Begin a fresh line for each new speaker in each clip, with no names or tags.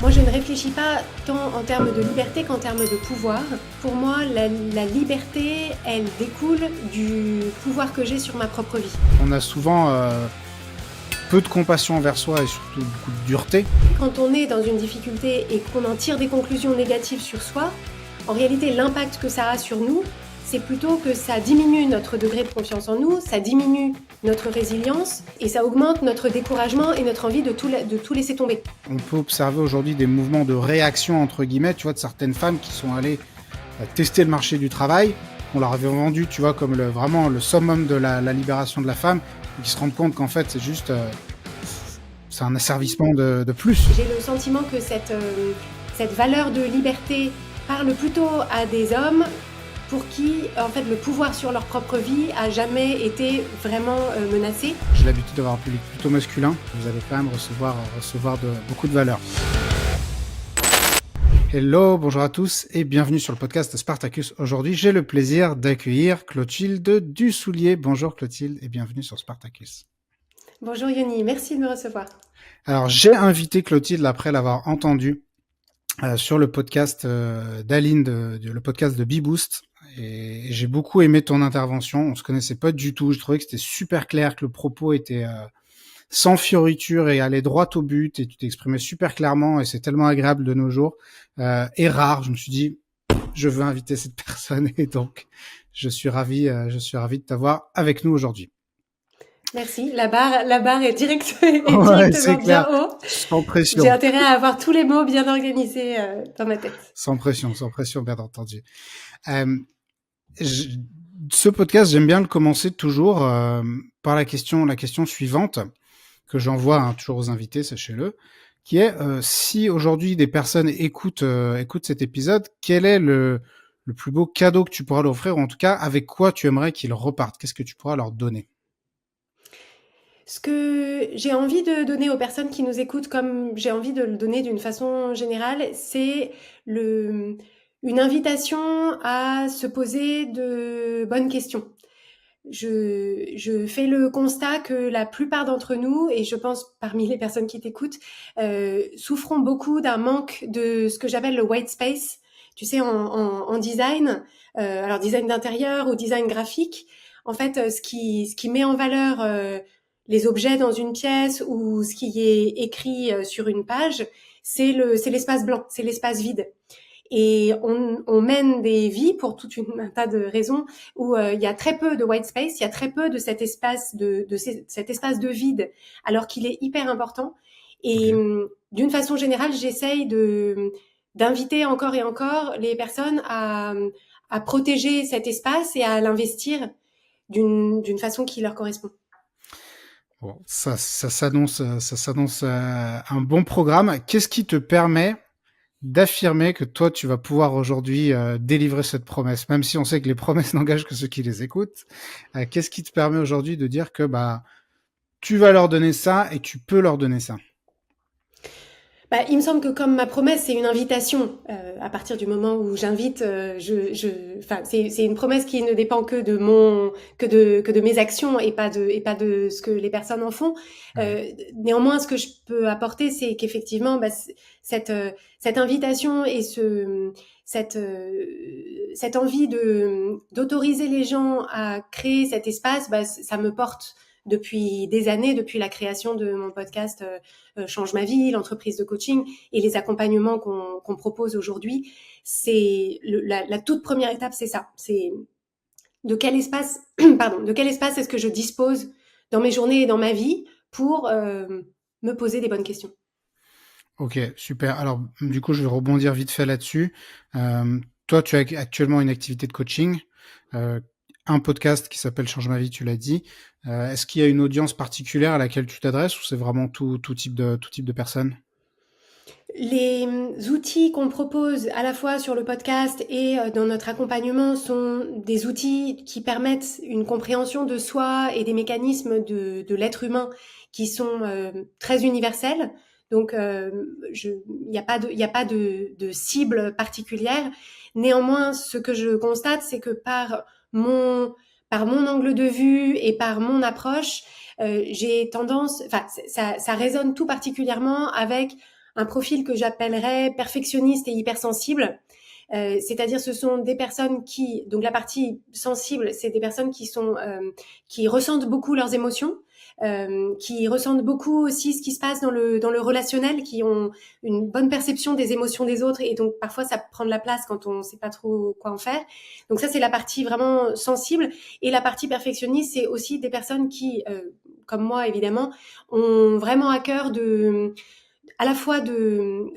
Moi, je ne réfléchis pas tant en termes de liberté qu'en termes de pouvoir. Pour moi, la liberté, elle découle du pouvoir que j'ai sur ma propre vie.
On a souvent peu de compassion envers soi et surtout beaucoup de dureté.
Quand on est dans une difficulté et qu'on en tire des conclusions négatives sur soi, en réalité, l'impact que ça a sur nous, c'est plutôt que ça diminue notre degré de confiance en nous, ça diminue notre résilience et ça augmente notre découragement et notre envie de tout laisser tomber.
On peut observer aujourd'hui des mouvements de réaction, entre guillemets, tu vois, de certaines femmes qui sont allées tester le marché du travail. On leur avait vendu, tu vois, comme vraiment le summum de la libération de la femme, et qui se rendent compte qu'en fait, c'est juste c'est un asservissement de plus.
J'ai le sentiment que cette valeur de liberté parle plutôt à des hommes pour qui, en fait, le pouvoir sur leur propre vie a jamais été vraiment menacé.
J'ai l'habitude d'avoir un public plutôt masculin. Vous allez quand même recevoir beaucoup de valeur. Hello, bonjour à tous et bienvenue sur le podcast Spartacus. Aujourd'hui, j'ai le plaisir d'accueillir Clotilde Dussoulier. Bonjour Clotilde et bienvenue sur Spartacus.
Bonjour Yoni, merci de me recevoir.
Alors, j'ai invité Clotilde après l'avoir entendue sur le podcast d'Aline, le podcast de Beboost. Et j'ai beaucoup aimé ton intervention. On se connaissait pas du tout. Je trouvais que c'était super clair, que le propos était sans fioriture et allait droit au but. Et tu t'exprimais super clairement. Et c'est tellement agréable de nos jours et rare. Je me suis dit, je veux inviter cette personne. Et donc, je suis ravi de t'avoir avec nous aujourd'hui.
Merci. La barre est directement bien haut.
Sans pression.
J'ai intérêt à avoir tous les mots bien organisés dans ma tête.
Sans pression, bien entendu. Ce podcast, j'aime bien le commencer toujours par la question suivante que j'envoie toujours aux invités, sachez-le, qui est si aujourd'hui des personnes écoutent cet épisode, quel est le plus beau cadeau que tu pourras leur offrir, ou en tout cas avec quoi tu aimerais qu'ils repartent? Qu'est-ce que tu pourras leur donner?
Ce que j'ai envie de donner aux personnes qui nous écoutent, comme j'ai envie de le donner d'une façon générale, c'est une invitation à se poser de bonnes questions. Je fais le constat que la plupart d'entre nous, et je pense parmi les personnes qui t'écoutent, souffront beaucoup d'un manque de ce que j'appelle le white space. Tu sais, en design, alors design d'intérieur ou design graphique, en fait, ce qui met en valeur les objets dans une pièce ou ce qui est écrit sur une page, c'est l'espace blanc, c'est l'espace vide. Et on mène des vies pour un tas de raisons où il y a très peu de white space, il y a très peu de cet espace cet espace de vide, alors qu'il est hyper important. Et d'une façon générale, j'essaye d'inviter encore et encore les personnes à protéger cet espace et à l'investir d'une façon qui leur correspond.
Bon, ça s'annonce un bon programme. Qu'est-ce qui te permet d'affirmer que toi, tu vas pouvoir aujourd'hui délivrer cette promesse, même si on sait que les promesses n'engagent que ceux qui les écoutent? Qu'est-ce qui te permet aujourd'hui de dire que tu vas leur donner ça et tu peux leur donner ça?
Il me semble que comme ma promesse, c'est une invitation. À partir du moment où j'invite, c'est une promesse qui ne dépend que de mes actions et pas de ce que les personnes en font. Néanmoins, ce que je peux apporter, c'est qu'effectivement, cette invitation et cette envie d'autoriser les gens à créer cet espace, ça me porte depuis des années, depuis la création de mon podcast Change ma vie, l'entreprise de coaching et les accompagnements qu'on propose aujourd'hui. C'est la toute première étape, c'est ça. C'est de quel espace est-ce que je dispose dans mes journées et dans ma vie pour me poser des bonnes questions.
Ok, super. Alors, du coup, je vais rebondir vite fait là-dessus. Toi, tu as actuellement une activité de coaching, un podcast qui s'appelle Change ma vie, tu l'as dit. Est-ce qu'il y a une audience particulière à laquelle tu t'adresses ou c'est vraiment tout type de personnes?
Les outils qu'on propose à la fois sur le podcast et dans notre accompagnement sont des outils qui permettent une compréhension de soi et des mécanismes de l'être humain qui sont très universels. Donc, il n'y a pas de cible particulière. Néanmoins, ce que je constate, c'est que par mon angle de vue et par mon approche, j'ai tendance, ça résonne tout particulièrement avec un profil que j'appellerais perfectionniste et hypersensible. C'est-à-dire, ce sont des personnes qui, donc la partie sensible, c'est des personnes qui ressentent beaucoup leurs émotions, qui ressentent beaucoup aussi ce qui se passe dans le relationnel, qui ont une bonne perception des émotions des autres, et donc parfois ça prend de la place quand on ne sait pas trop quoi en faire. Donc ça, c'est la partie vraiment sensible. Et la partie perfectionniste, c'est aussi des personnes qui, comme moi évidemment, ont vraiment à cœur à la fois de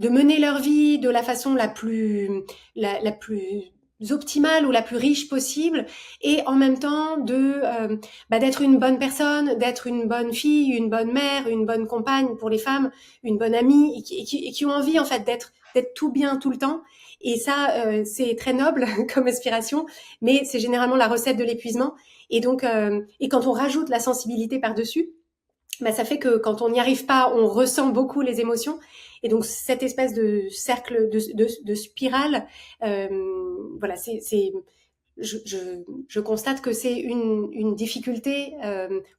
mener leur vie de la façon la plus optimale ou la plus riche possible, et en même temps d'être une bonne personne, d'être une bonne fille, une bonne mère, une bonne compagne pour les femmes, une bonne amie, et qui ont envie en fait d'être tout bien tout le temps. Et ça, c'est très noble comme aspiration, mais c'est généralement la recette de l'épuisement. Et donc, et quand on rajoute la sensibilité par-dessus, bah, ça fait que quand on n'y arrive pas, on ressent beaucoup les émotions. Et donc, cette espèce de cercle, de spirale, voilà, je constate que c'est une difficulté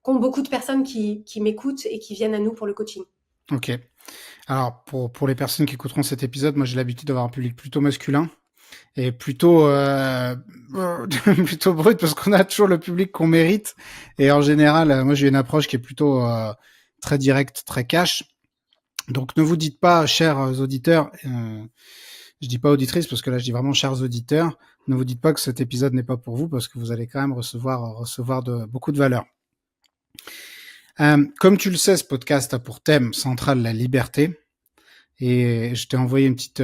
qu'ont beaucoup de personnes qui m'écoutent et qui viennent à nous pour le coaching.
Ok. Alors, pour les personnes qui écouteront cet épisode, moi j'ai l'habitude d'avoir un public plutôt masculin et plutôt plutôt brut, parce qu'on a toujours le public qu'on mérite. Et en général, moi j'ai une approche qui est plutôt très directe, très cash. Donc ne vous dites pas, chers auditeurs, je dis pas auditrices parce que là je dis vraiment chers auditeurs, ne vous dites pas que cet épisode n'est pas pour vous, parce que vous allez quand même recevoir beaucoup de valeur. Comme tu le sais, ce podcast a pour thème central la liberté. Et je t'ai envoyé une petite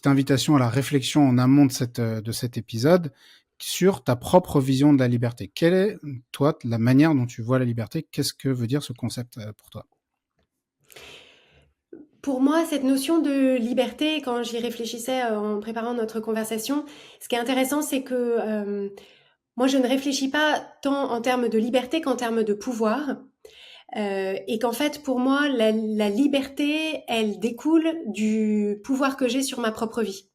invitation à la réflexion en amont de cet épisode sur ta propre vision de la liberté. Quelle est, toi, la manière dont tu vois la liberté? Qu'est-ce que veut dire ce concept pour toi?
Pour moi, cette notion de liberté, quand j'y réfléchissais en préparant notre conversation, ce qui est intéressant, c'est que moi, je ne réfléchis pas tant en termes de liberté qu'en termes de pouvoir. Et qu'en fait, pour moi, la liberté, elle découle du pouvoir que j'ai sur ma propre vie.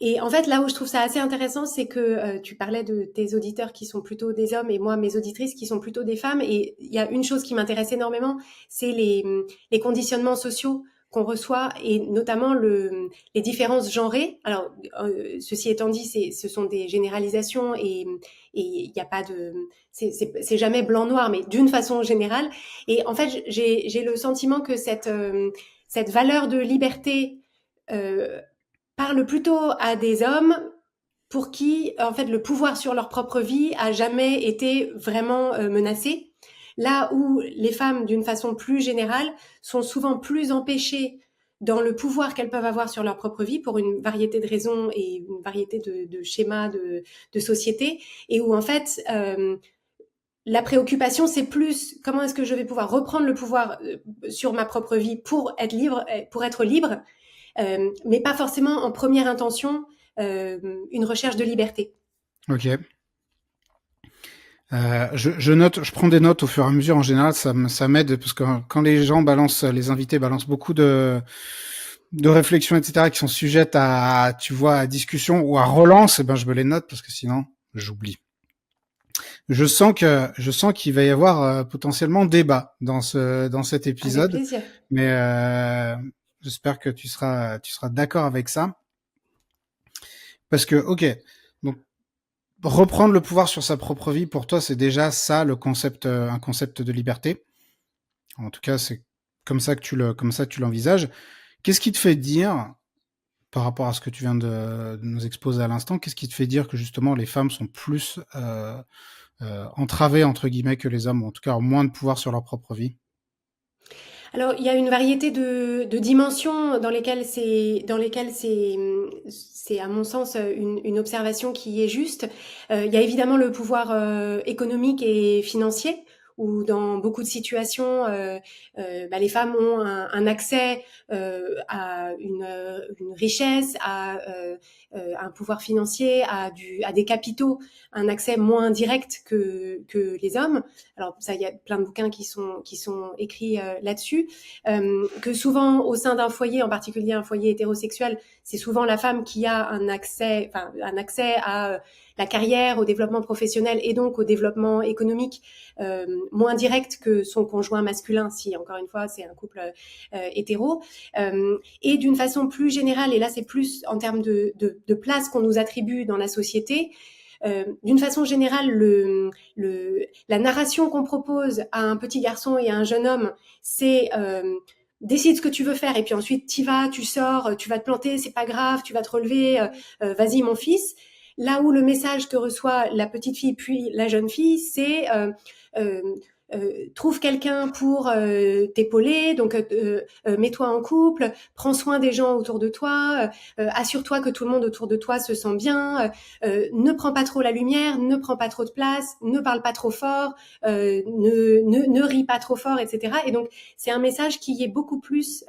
Et en fait, là où je trouve ça assez intéressant, c'est que tu parlais de tes auditeurs qui sont plutôt des hommes, et moi, mes auditrices qui sont plutôt des femmes. Et il y a une chose qui m'intéresse énormément, c'est les conditionnements sociaux qu'on reçoit, et notamment les différences genrées. Alors, ceci étant dit, ce sont des généralisations, et il n'y a pas c'est jamais blanc-noir, mais d'une façon générale. Et en fait, j'ai le sentiment que cette valeur de liberté euh, parle plutôt à des hommes pour qui, en fait, le pouvoir sur leur propre vie a jamais été vraiment menacé. Là où les femmes, d'une façon plus générale, sont souvent plus empêchées dans le pouvoir qu'elles peuvent avoir sur leur propre vie pour une variété de raisons et une variété de schémas de société, et où en fait la préoccupation, c'est plus comment est-ce que je vais pouvoir reprendre le pouvoir sur ma propre vie pour être libre, mais pas forcément en première intention une recherche de liberté.
Ok. Je prends des notes au fur et à mesure. En général, ça m'aide, parce que quand les invités balancent beaucoup de réflexions, etc., qui sont sujettes à, tu vois, à discussion ou à relance, je me les note, parce que sinon, j'oublie. Je sens qu'il va y avoir potentiellement débat dans cet épisode.
Avec plaisir.
Mais j'espère que tu seras d'accord avec ça, parce que ok, donc reprendre le pouvoir sur sa propre vie, pour toi, c'est déjà ça le concept, un concept de liberté. En tout cas, c'est comme ça que tu l'envisages. Qu'est-ce qui te fait dire, par rapport à ce que tu viens de nous exposer à l'instant, qu'est-ce qui te fait dire que justement les femmes sont plus entravées entre guillemets que les hommes, ou en tout cas ont moins de pouvoir sur leur propre vie?
Alors, il y a une variété de dimensions c'est à mon sens une observation qui est juste. Il y a évidemment le pouvoir économique et financier, où dans beaucoup de situations, les femmes ont un accès à une richesse, à un pouvoir financier, à des capitaux, un accès moins direct que les hommes. Alors ça, il y a plein de bouquins qui sont écrits là-dessus. Que souvent au sein d'un foyer, en particulier un foyer hétérosexuel, c'est souvent la femme qui a un accès à la carrière, au développement professionnel et donc au développement économique moins direct que son conjoint masculin, si encore une fois c'est un couple hétéro. Et d'une façon plus générale, et là c'est plus en termes de place qu'on nous attribue dans la société, d'une façon générale, la narration qu'on propose à un petit garçon et à un jeune homme, c'est décide ce que tu veux faire et puis ensuite t'y vas, tu sors, tu vas te planter, c'est pas grave, tu vas te relever, vas-y mon fils. Là où le message que reçoit la petite fille puis la jeune fille, c'est euh, trouve quelqu'un pour t'épauler, donc mets-toi en couple, prends soin des gens autour de toi, assure-toi que tout le monde autour de toi se sent bien, ne prends pas trop la lumière, ne prends pas trop de place, ne parle pas trop fort, ne ris pas trop fort, etc. Et donc c'est un message qui est beaucoup plus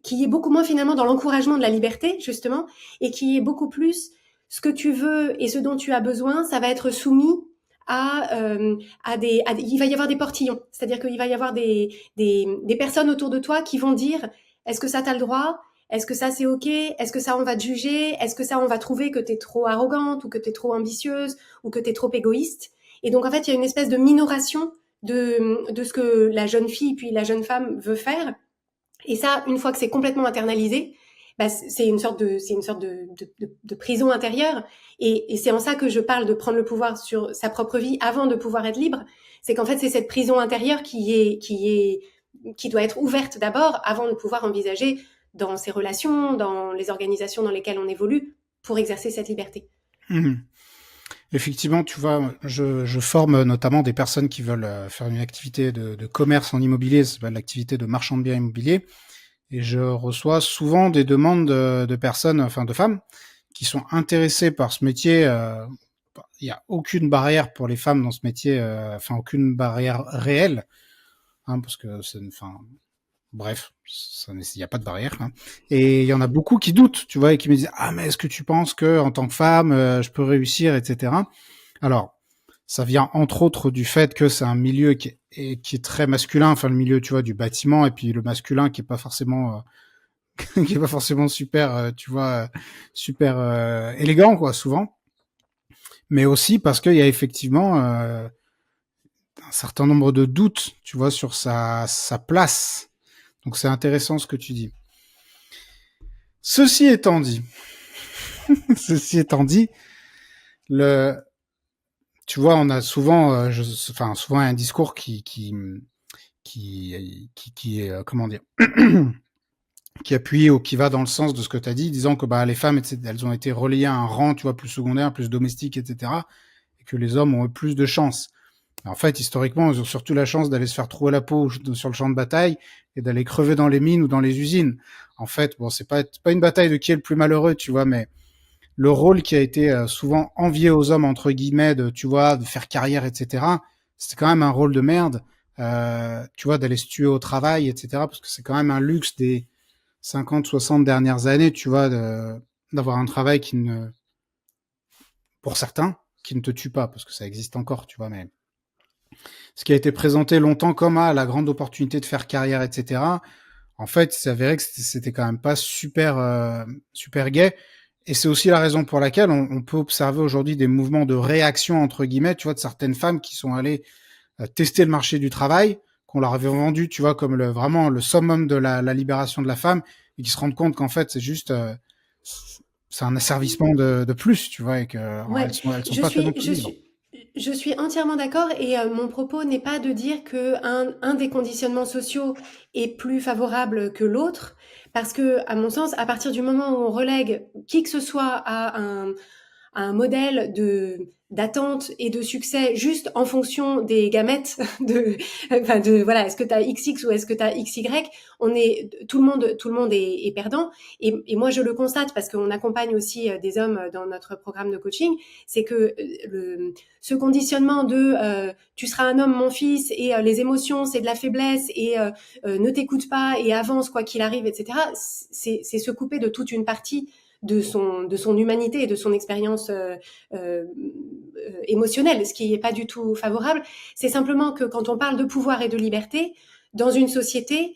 qui est beaucoup moins finalement dans l'encouragement de la liberté justement, et qui est beaucoup plus ce que tu veux et ce dont tu as besoin, ça va être soumis il va y avoir des portillons, c'est-à-dire qu'il va y avoir des personnes autour de toi qui vont dire est-ce que ça t'as le droit, est-ce que ça c'est ok, est-ce que ça on va te juger, est-ce que ça on va trouver que t'es trop arrogante ou que t'es trop ambitieuse ou que t'es trop égoïste. Et donc en fait il y a une espèce de minoration de ce que la jeune fille puis la jeune femme veut faire. Et ça, une fois que c'est complètement internalisé, bah, c'est une sorte de prison intérieure. Et c'est en ça que je parle de prendre le pouvoir sur sa propre vie avant de pouvoir être libre. C'est qu'en fait, c'est cette prison intérieure qui doit être ouverte d'abord avant de pouvoir envisager dans ses relations, dans les organisations dans lesquelles on évolue, pour exercer cette liberté.
Mmh. Effectivement, tu vois, je forme notamment des personnes qui veulent faire une activité de commerce en immobilier, ça s'appelle l'activité de marchand de biens immobiliers, et je reçois souvent des demandes de personnes, enfin de femmes, qui sont intéressées par ce métier. Il n'y a aucune barrière pour les femmes dans ce métier, enfin aucune barrière réelle, hein, parce que c'est, enfin, bref, il n'y a pas de barrière. Hein. Et il y en a beaucoup qui doutent, tu vois, et qui me disent ah mais est-ce que tu penses que en tant que femme, je peux réussir, etc. Alors, ça vient entre autres du fait que c'est un milieu qui est très masculin, enfin le milieu, tu vois, du bâtiment, et puis le masculin qui est pas forcément qui est pas forcément super, tu vois, super élégant quoi, souvent. Mais aussi parce qu'il y a effectivement un certain nombre de doutes, tu vois, sur sa place. Donc c'est intéressant ce que tu dis. Ceci étant dit, ceci étant dit, le, tu vois, on a souvent, enfin souvent un discours qui est comment dire, qui appuie ou qui va dans le sens de ce que tu as dit, disant que bah les femmes, etc., elles ont été relayées à un rang, tu vois, plus secondaire, plus domestique, etc., et que les hommes ont eu plus de chance. En fait, historiquement, ils ont surtout la chance d'aller se faire trouer la peau sur le champ de bataille et d'aller crever dans les mines ou dans les usines. En fait, bon, c'est pas une bataille de qui est le plus malheureux, tu vois, mais le rôle qui a été souvent envié aux hommes, entre guillemets, de, tu vois, de faire carrière, etc., c'était quand même un rôle de merde, tu vois, d'aller se tuer au travail, etc., parce que c'est quand même un luxe des 50, 60 dernières années, tu vois, d'avoir un travail qui ne, pour certains, qui ne te tue pas, parce que ça existe encore, tu vois, mais ce qui a été présenté longtemps comme la grande opportunité de faire carrière, etc., en fait, il s'avérait que c'était quand même pas super, super gai. Et c'est aussi la raison pour laquelle on peut observer aujourd'hui des mouvements de réaction, entre guillemets, tu vois, de certaines femmes qui sont allées tester le marché du travail, qu'on leur avait vendu, tu vois, comme vraiment le summum de la libération de la femme, et qui se rendent compte qu'en fait, c'est juste, c'est un asservissement de plus, tu vois, et que
Ouais,
elles sont
je
pas
suis,
tellement
je
libres.
suis, je suis entièrement d'accord et mon propos n'est pas de dire que un des conditionnements sociaux est plus favorable que l'autre, parce que, à mon sens, à partir du moment où on relègue qui que ce soit à un modèle d'attente et de succès juste en fonction des gamètes voilà, est-ce que tu as XX ou est-ce que tu as XY, tout le monde est perdant. Et moi je le constate parce qu'on accompagne aussi des hommes dans notre programme de coaching, c'est que ce conditionnement de tu seras un homme mon fils et les émotions c'est de la faiblesse et ne t'écoute pas et avance quoi qu'il arrive, etc., c'est se couper de toute une partie de son humanité et de son expérience émotionnelle, ce qui n'est pas du tout favorable. C'est simplement que quand on parle de pouvoir et de liberté, dans une société,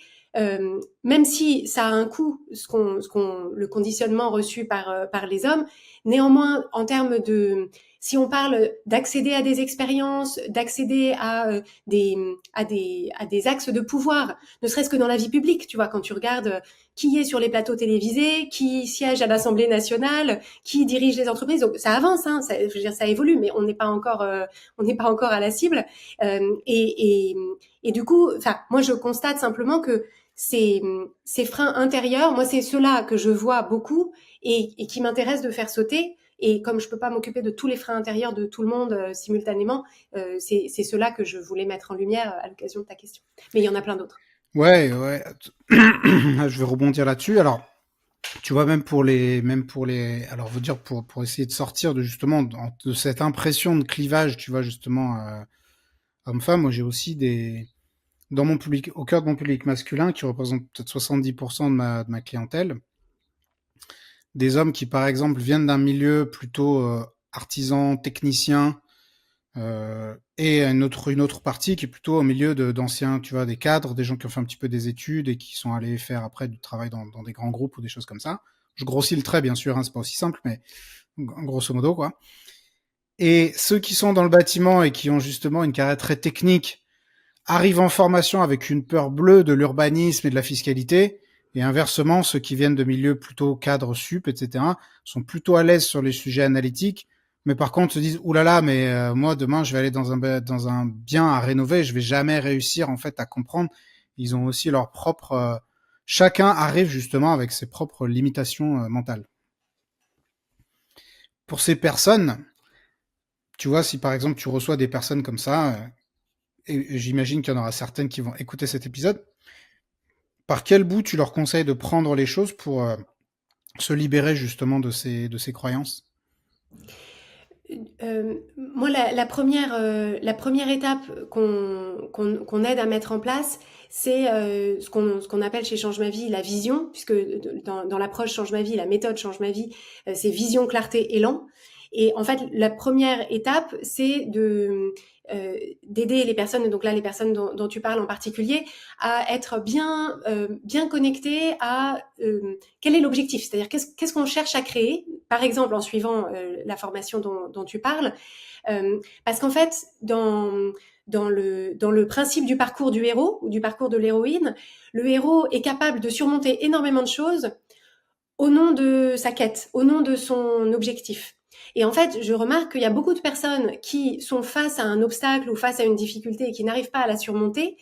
même si ça a un coût, le conditionnement reçu par les hommes, néanmoins, en termes de, si on parle d'accéder à des expériences, d'accéder à des axes de pouvoir, ne serait-ce que dans la vie publique, tu vois, quand tu regardes qui est sur les plateaux télévisés, qui siège à l'Assemblée nationale, qui dirige les entreprises, donc ça avance, hein, je veux dire, ça évolue, mais on n'est pas encore à la cible, et du coup, enfin, moi je constate simplement que ces freins intérieurs, moi c'est ceux-là que je vois beaucoup et qui m'intéresse de faire sauter. Et comme je peux pas m'occuper de tous les freins intérieurs de tout le monde simultanément, c'est ceux-là que je voulais mettre en lumière à l'occasion de ta question. Mais il y en a plein d'autres.
Ouais, ouais. Je vais rebondir là-dessus. Alors, tu vois, alors, veut dire pour essayer de sortir de justement de cette impression de clivage, tu vois, justement, homme-femme, moi j'ai aussi dans mon public, au cœur de mon public masculin, qui représente peut-être 70% de ma clientèle, des hommes qui, par exemple, viennent d'un milieu plutôt artisan, technicien, et une autre partie qui est plutôt au milieu d'anciens, tu vois, des cadres, des gens qui ont fait un petit peu des études et qui sont allés faire après du travail dans des grands groupes ou des choses comme ça. Je grossis le trait, bien sûr, hein, c'est pas aussi simple, mais grosso modo, quoi. Et ceux qui sont dans le bâtiment et qui ont justement une carrière très technique arrivent en formation avec une peur bleue de l'urbanisme et de la fiscalité, et inversement, ceux qui viennent de milieux plutôt cadres sup, etc., sont plutôt à l'aise sur les sujets analytiques, mais par contre se disent oulala, là là, mais moi demain je vais aller dans un bien à rénover, je vais jamais réussir en fait à comprendre. Ils ont aussi leur propre, chacun arrive justement avec ses propres limitations mentales. Pour ces personnes, tu vois, si par exemple tu reçois des personnes comme ça, et j'imagine qu'il y en aura certaines qui vont écouter cet épisode, par quel bout tu leur conseilles de prendre les choses pour se libérer justement de ces croyances?
Moi, la première étape qu'on aide à mettre en place, c'est ce qu'on appelle chez Change Ma Vie la vision, puisque dans l'approche Change Ma Vie, la méthode Change Ma Vie, c'est vision, clarté, élan. Et en fait, la première étape, c'est d'aider les personnes, donc là les personnes dont tu parles en particulier, à être bien connectées à quel est l'objectif, c'est-à-dire qu'est-ce qu'on cherche à créer, par exemple en suivant la formation dont tu parles, parce qu'en fait dans le principe du parcours du héros ou du parcours de l'héroïne, le héros est capable de surmonter énormément de choses au nom de sa quête, au nom de son objectif. Et en fait, je remarque qu'il y a beaucoup de personnes qui sont face à un obstacle ou face à une difficulté et qui n'arrivent pas à la surmonter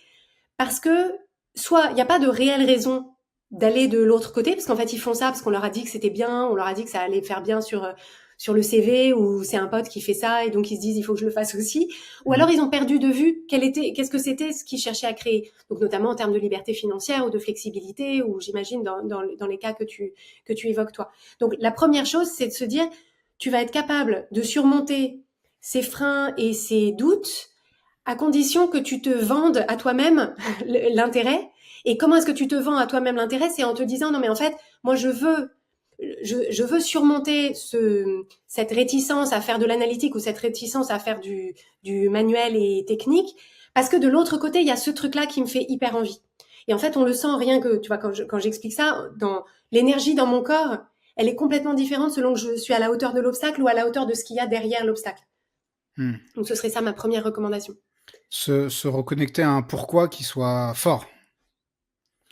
parce que soit il n'y a pas de réelle raison d'aller de l'autre côté, parce qu'en fait ils font ça parce qu'on leur a dit que c'était bien, on leur a dit que ça allait faire bien sur le CV, ou c'est un pote qui fait ça et donc ils se disent il faut que je le fasse aussi, ou alors ils ont perdu de vue qu'est-ce que c'était ce qu'ils cherchaient à créer, donc notamment en termes de liberté financière ou de flexibilité, ou j'imagine dans les cas que tu évoques toi. Donc la première chose, c'est de se dire tu vas être capable de surmonter ces freins et ces doutes à condition que tu te vendes à toi-même l'intérêt. Et comment est-ce que tu te vends à toi-même l'intérêt? C'est en te disant non mais en fait moi je veux surmonter cette réticence à faire de l'analytique ou cette réticence à faire du manuel et technique, parce que de l'autre côté il y a ce truc-là qui me fait hyper envie. Et en fait on le sent rien que, tu vois, quand j'explique ça, dans l'énergie dans mon corps, elle est complètement différente selon que je suis à la hauteur de l'obstacle ou à la hauteur de ce qu'il y a derrière l'obstacle. Donc ce serait ça ma première recommandation.
Se reconnecter à un pourquoi qui soit fort.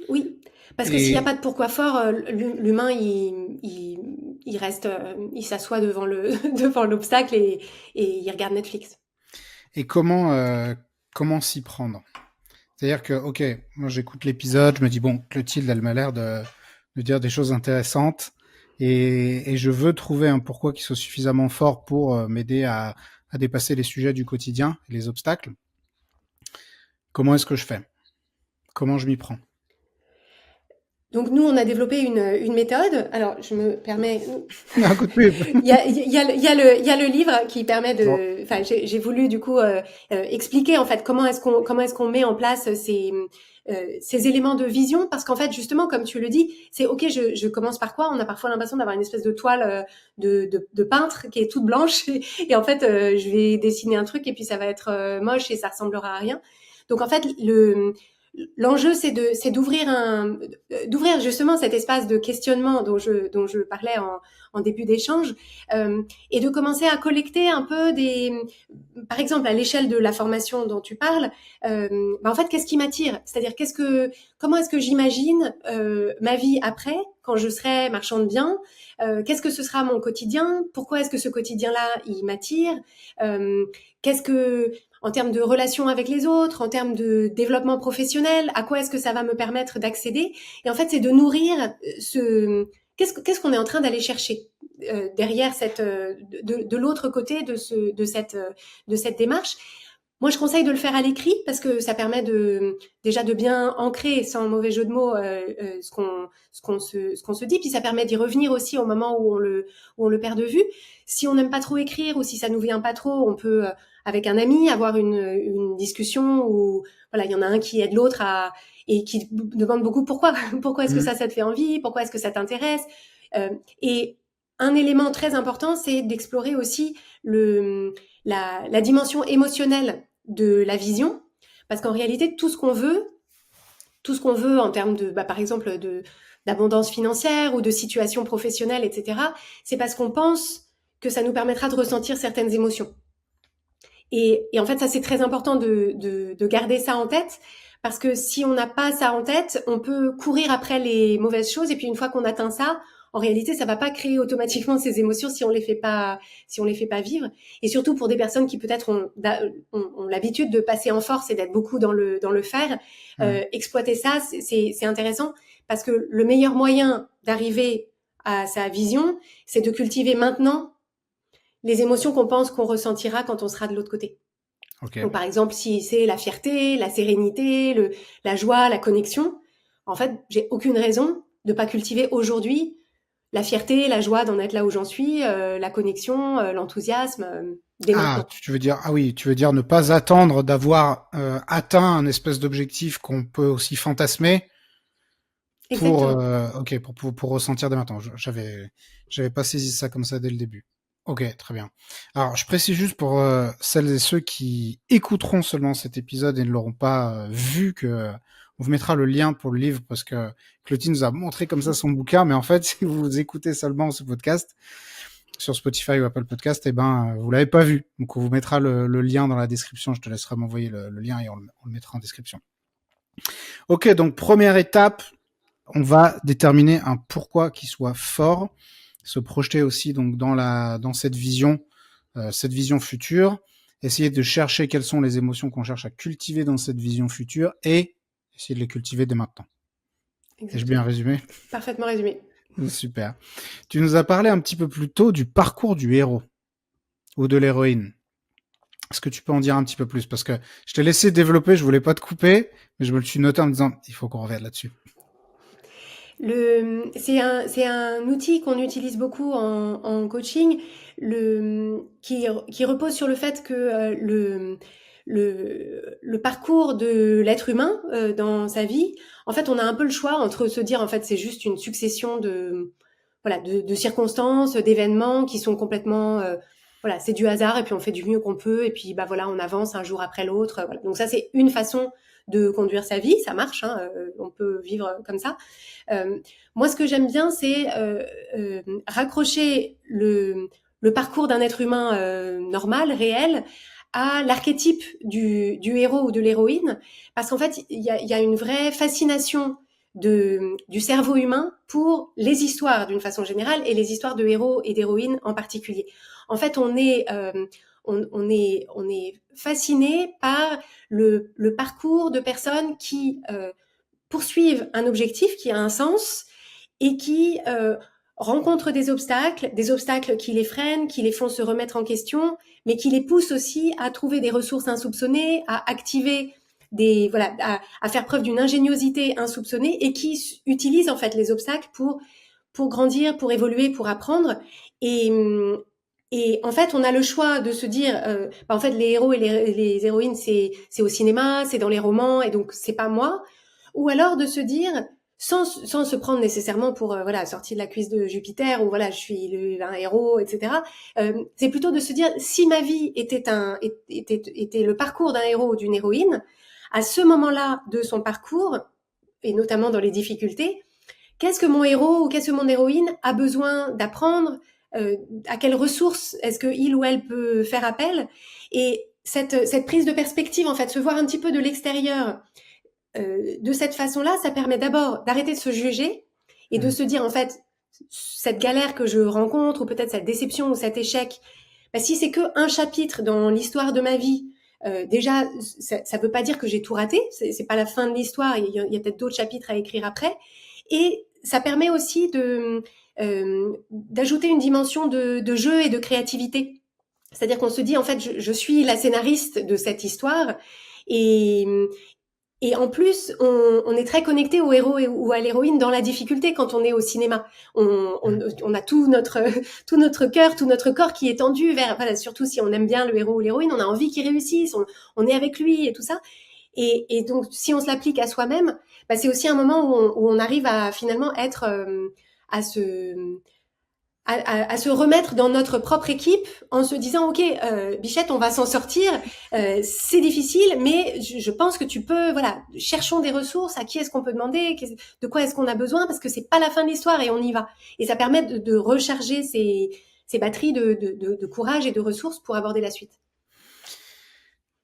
Oui, parce que s'il n'y a pas de pourquoi fort, l'humain il reste, il s'assoit devant devant l'obstacle et il regarde Netflix.
Et comment s'y prendre? C'est-à-dire que, ok, moi j'écoute l'épisode, je me dis bon, Clotilde elle m'a l'air de dire des choses intéressantes, et je veux trouver un pourquoi qui soit suffisamment fort pour m'aider à dépasser les sujets du quotidien, les obstacles. Comment est-ce que je fais? Comment je m'y prends?
Donc nous, on a développé une méthode. Alors, je me permets.
Un coup de pub.
Il y a le livre qui permet de.
Bon.
Enfin, j'ai voulu du coup expliquer en fait comment est-ce qu'on met en place ces éléments de vision, parce qu'en fait justement comme tu le dis, c'est ok, je commence par quoi? On a parfois l'impression d'avoir une espèce de toile de peintre qui est toute blanche et en fait je vais dessiner un truc et puis ça va être moche et ça ressemblera à rien. Donc en fait l'enjeu, c'est d'ouvrir justement cet espace de questionnement dont je parlais en début d'échange, et de commencer à collecter un peu par exemple, à l'échelle de la formation dont tu parles, en fait, qu'est-ce qui m'attire? C'est-à-dire, comment est-ce que j'imagine ma vie après, quand je serai marchand de biens? Qu'est-ce que ce sera mon quotidien? Pourquoi est-ce que ce quotidien-là, il m'attire? Qu'est-ce que en termes de relations avec les autres, en termes de développement professionnel, à quoi est-ce que ça va me permettre d'accéder? Et en fait, c'est de nourrir qu'est-ce qu'on est en train d'aller chercher derrière de l'autre côté de cette démarche. Moi, je conseille de le faire à l'écrit parce que ça permet déjà de bien ancrer, sans mauvais jeu de mots, ce qu'on se dit, puis ça permet d'y revenir aussi au moment où on le perd de vue. Si on n'aime pas trop écrire ou si ça nous vient pas trop, on peut avec un ami avoir une discussion où voilà, il y en a un qui aide l'autre et qui demande beaucoup pourquoi est-ce que ça te fait envie, pourquoi est-ce que ça t'intéresse, et un élément très important, c'est d'explorer aussi la dimension émotionnelle de la vision, parce qu'en réalité, tout ce qu'on veut en termes par exemple, d'abondance financière ou de situation professionnelle, etc., c'est parce qu'on pense que ça nous permettra de ressentir certaines émotions. Et en fait, ça, c'est très important de garder ça en tête, parce que si on n'a pas ça en tête, on peut courir après les mauvaises choses, et puis une fois qu'on atteint ça, en réalité, ça va pas créer automatiquement ces émotions si on les fait pas vivre. Et surtout pour des personnes qui peut-être ont l'habitude de passer en force et d'être beaucoup dans le faire, exploiter ça, c'est intéressant, parce que le meilleur moyen d'arriver à sa vision, c'est de cultiver maintenant les émotions qu'on pense qu'on ressentira quand on sera de l'autre côté.
Okay.
Donc, par exemple, si c'est la fierté, la sérénité, la joie, la connexion, en fait, j'ai aucune raison de pas cultiver aujourd'hui la fierté, la joie d'en être là où j'en suis, la connexion, l'enthousiasme, dès maintenant.
Tu veux dire ne pas attendre d'avoir atteint un espèce d'objectif qu'on peut aussi fantasmer pour ressentir dès maintenant. J'avais pas saisi ça comme ça dès le début. Ok, très bien. Alors, je précise juste pour celles et ceux qui écouteront seulement cet épisode et ne l'auront pas vu que on vous mettra le lien pour le livre, parce que Clotilde nous a montré comme ça son bouquin, mais en fait, si vous écoutez seulement ce podcast sur Spotify ou Apple Podcast, vous l'avez pas vu. Donc, on vous mettra le lien dans la description. Je te laisserai m'envoyer le lien et on le mettra en description. Ok, donc première étape, on va déterminer un pourquoi qui soit fort, se projeter aussi donc dans cette vision future, essayer de chercher quelles sont les émotions qu'on cherche à cultiver dans cette vision future et essayer de les cultiver dès maintenant. Ai-je bien résumé?
Parfaitement résumé.
Super. Tu nous as parlé un petit peu plus tôt du parcours du héros ou de l'héroïne. Est-ce que tu peux en dire un petit peu plus? Parce que je t'ai laissé développer, je voulais pas te couper, mais je me le suis noté en me disant, il faut qu'on revienne là-dessus.
C'est un outil qu'on utilise beaucoup en coaching, qui repose sur le fait que le parcours de l'être humain dans sa vie, en fait, on a un peu le choix entre se dire, en fait, c'est juste une succession de circonstances, d'événements qui sont complètement c'est du hasard, et puis on fait du mieux qu'on peut, et puis on avance un jour après l'autre. Voilà. Donc ça, c'est une façon de conduire sa vie, ça marche, on peut vivre comme ça. Moi, ce que j'aime bien, c'est raccrocher le parcours d'un être humain normal, réel, à l'archétype du héros ou de l'héroïne, parce qu'en fait, il y a une vraie fascination du cerveau humain pour les histoires d'une façon générale, et les histoires de héros et d'héroïnes en particulier. En fait, on est fasciné par le parcours de personnes qui poursuivent un objectif qui a un sens et qui rencontrent des obstacles qui les freinent, qui les font se remettre en question, mais qui les poussent aussi à trouver des ressources insoupçonnées, à activer à faire preuve d'une ingéniosité insoupçonnée, et qui utilisent en fait les obstacles pour grandir, pour évoluer, pour apprendre. Et en fait, on a le choix de se dire, en fait, les héros et les héroïnes, c'est au cinéma, c'est dans les romans, et donc c'est pas moi. Ou alors de se dire, sans se prendre nécessairement pour sortir de la cuisse de Jupiter, ou je suis un héros, etc. C'est plutôt de se dire, si ma vie était le parcours d'un héros ou d'une héroïne, à ce moment-là de son parcours, et notamment dans les difficultés, qu'est-ce que mon héros ou qu'est-ce que mon héroïne a besoin d'apprendre, à quelles ressources est-ce qu'il ou elle peut faire appel. Et cette prise de perspective, en fait, se voir un petit peu de l'extérieur de cette façon-là, ça permet d'abord d'arrêter de se juger et de se dire, en fait, cette galère que je rencontre, ou peut-être cette déception ou cet échec, bah, si c'est qu'un chapitre dans l'histoire de ma vie, déjà, ça veut pas dire que j'ai tout raté, c'est pas la fin de l'histoire, il y a peut-être d'autres chapitres à écrire après. Et ça permet aussi d'ajouter une dimension de jeu et de créativité. C'est-à-dire qu'on se dit, en fait, je suis la scénariste de cette histoire, et, et en plus, on est très connecté au héros ou à l'héroïne dans la difficulté quand on est au cinéma. On a tout notre cœur, tout notre corps qui est tendu vers, voilà, surtout si on aime bien le héros ou l'héroïne, on a envie qu'il réussisse, on est avec lui et tout ça. Et donc, si on se l'applique à soi-même, bah, c'est aussi un moment où on arrive à finalement être, à se, à se remettre dans notre propre équipe en se disant, ok, Bichette, on va s'en sortir, c'est difficile, mais je pense que tu peux, voilà, cherchons des ressources, à qui est-ce qu'on peut demander, de quoi est-ce qu'on a besoin, parce que c'est pas la fin de l'histoire et on y va. Et ça permet de recharger ces batteries de courage et de ressources pour aborder la suite.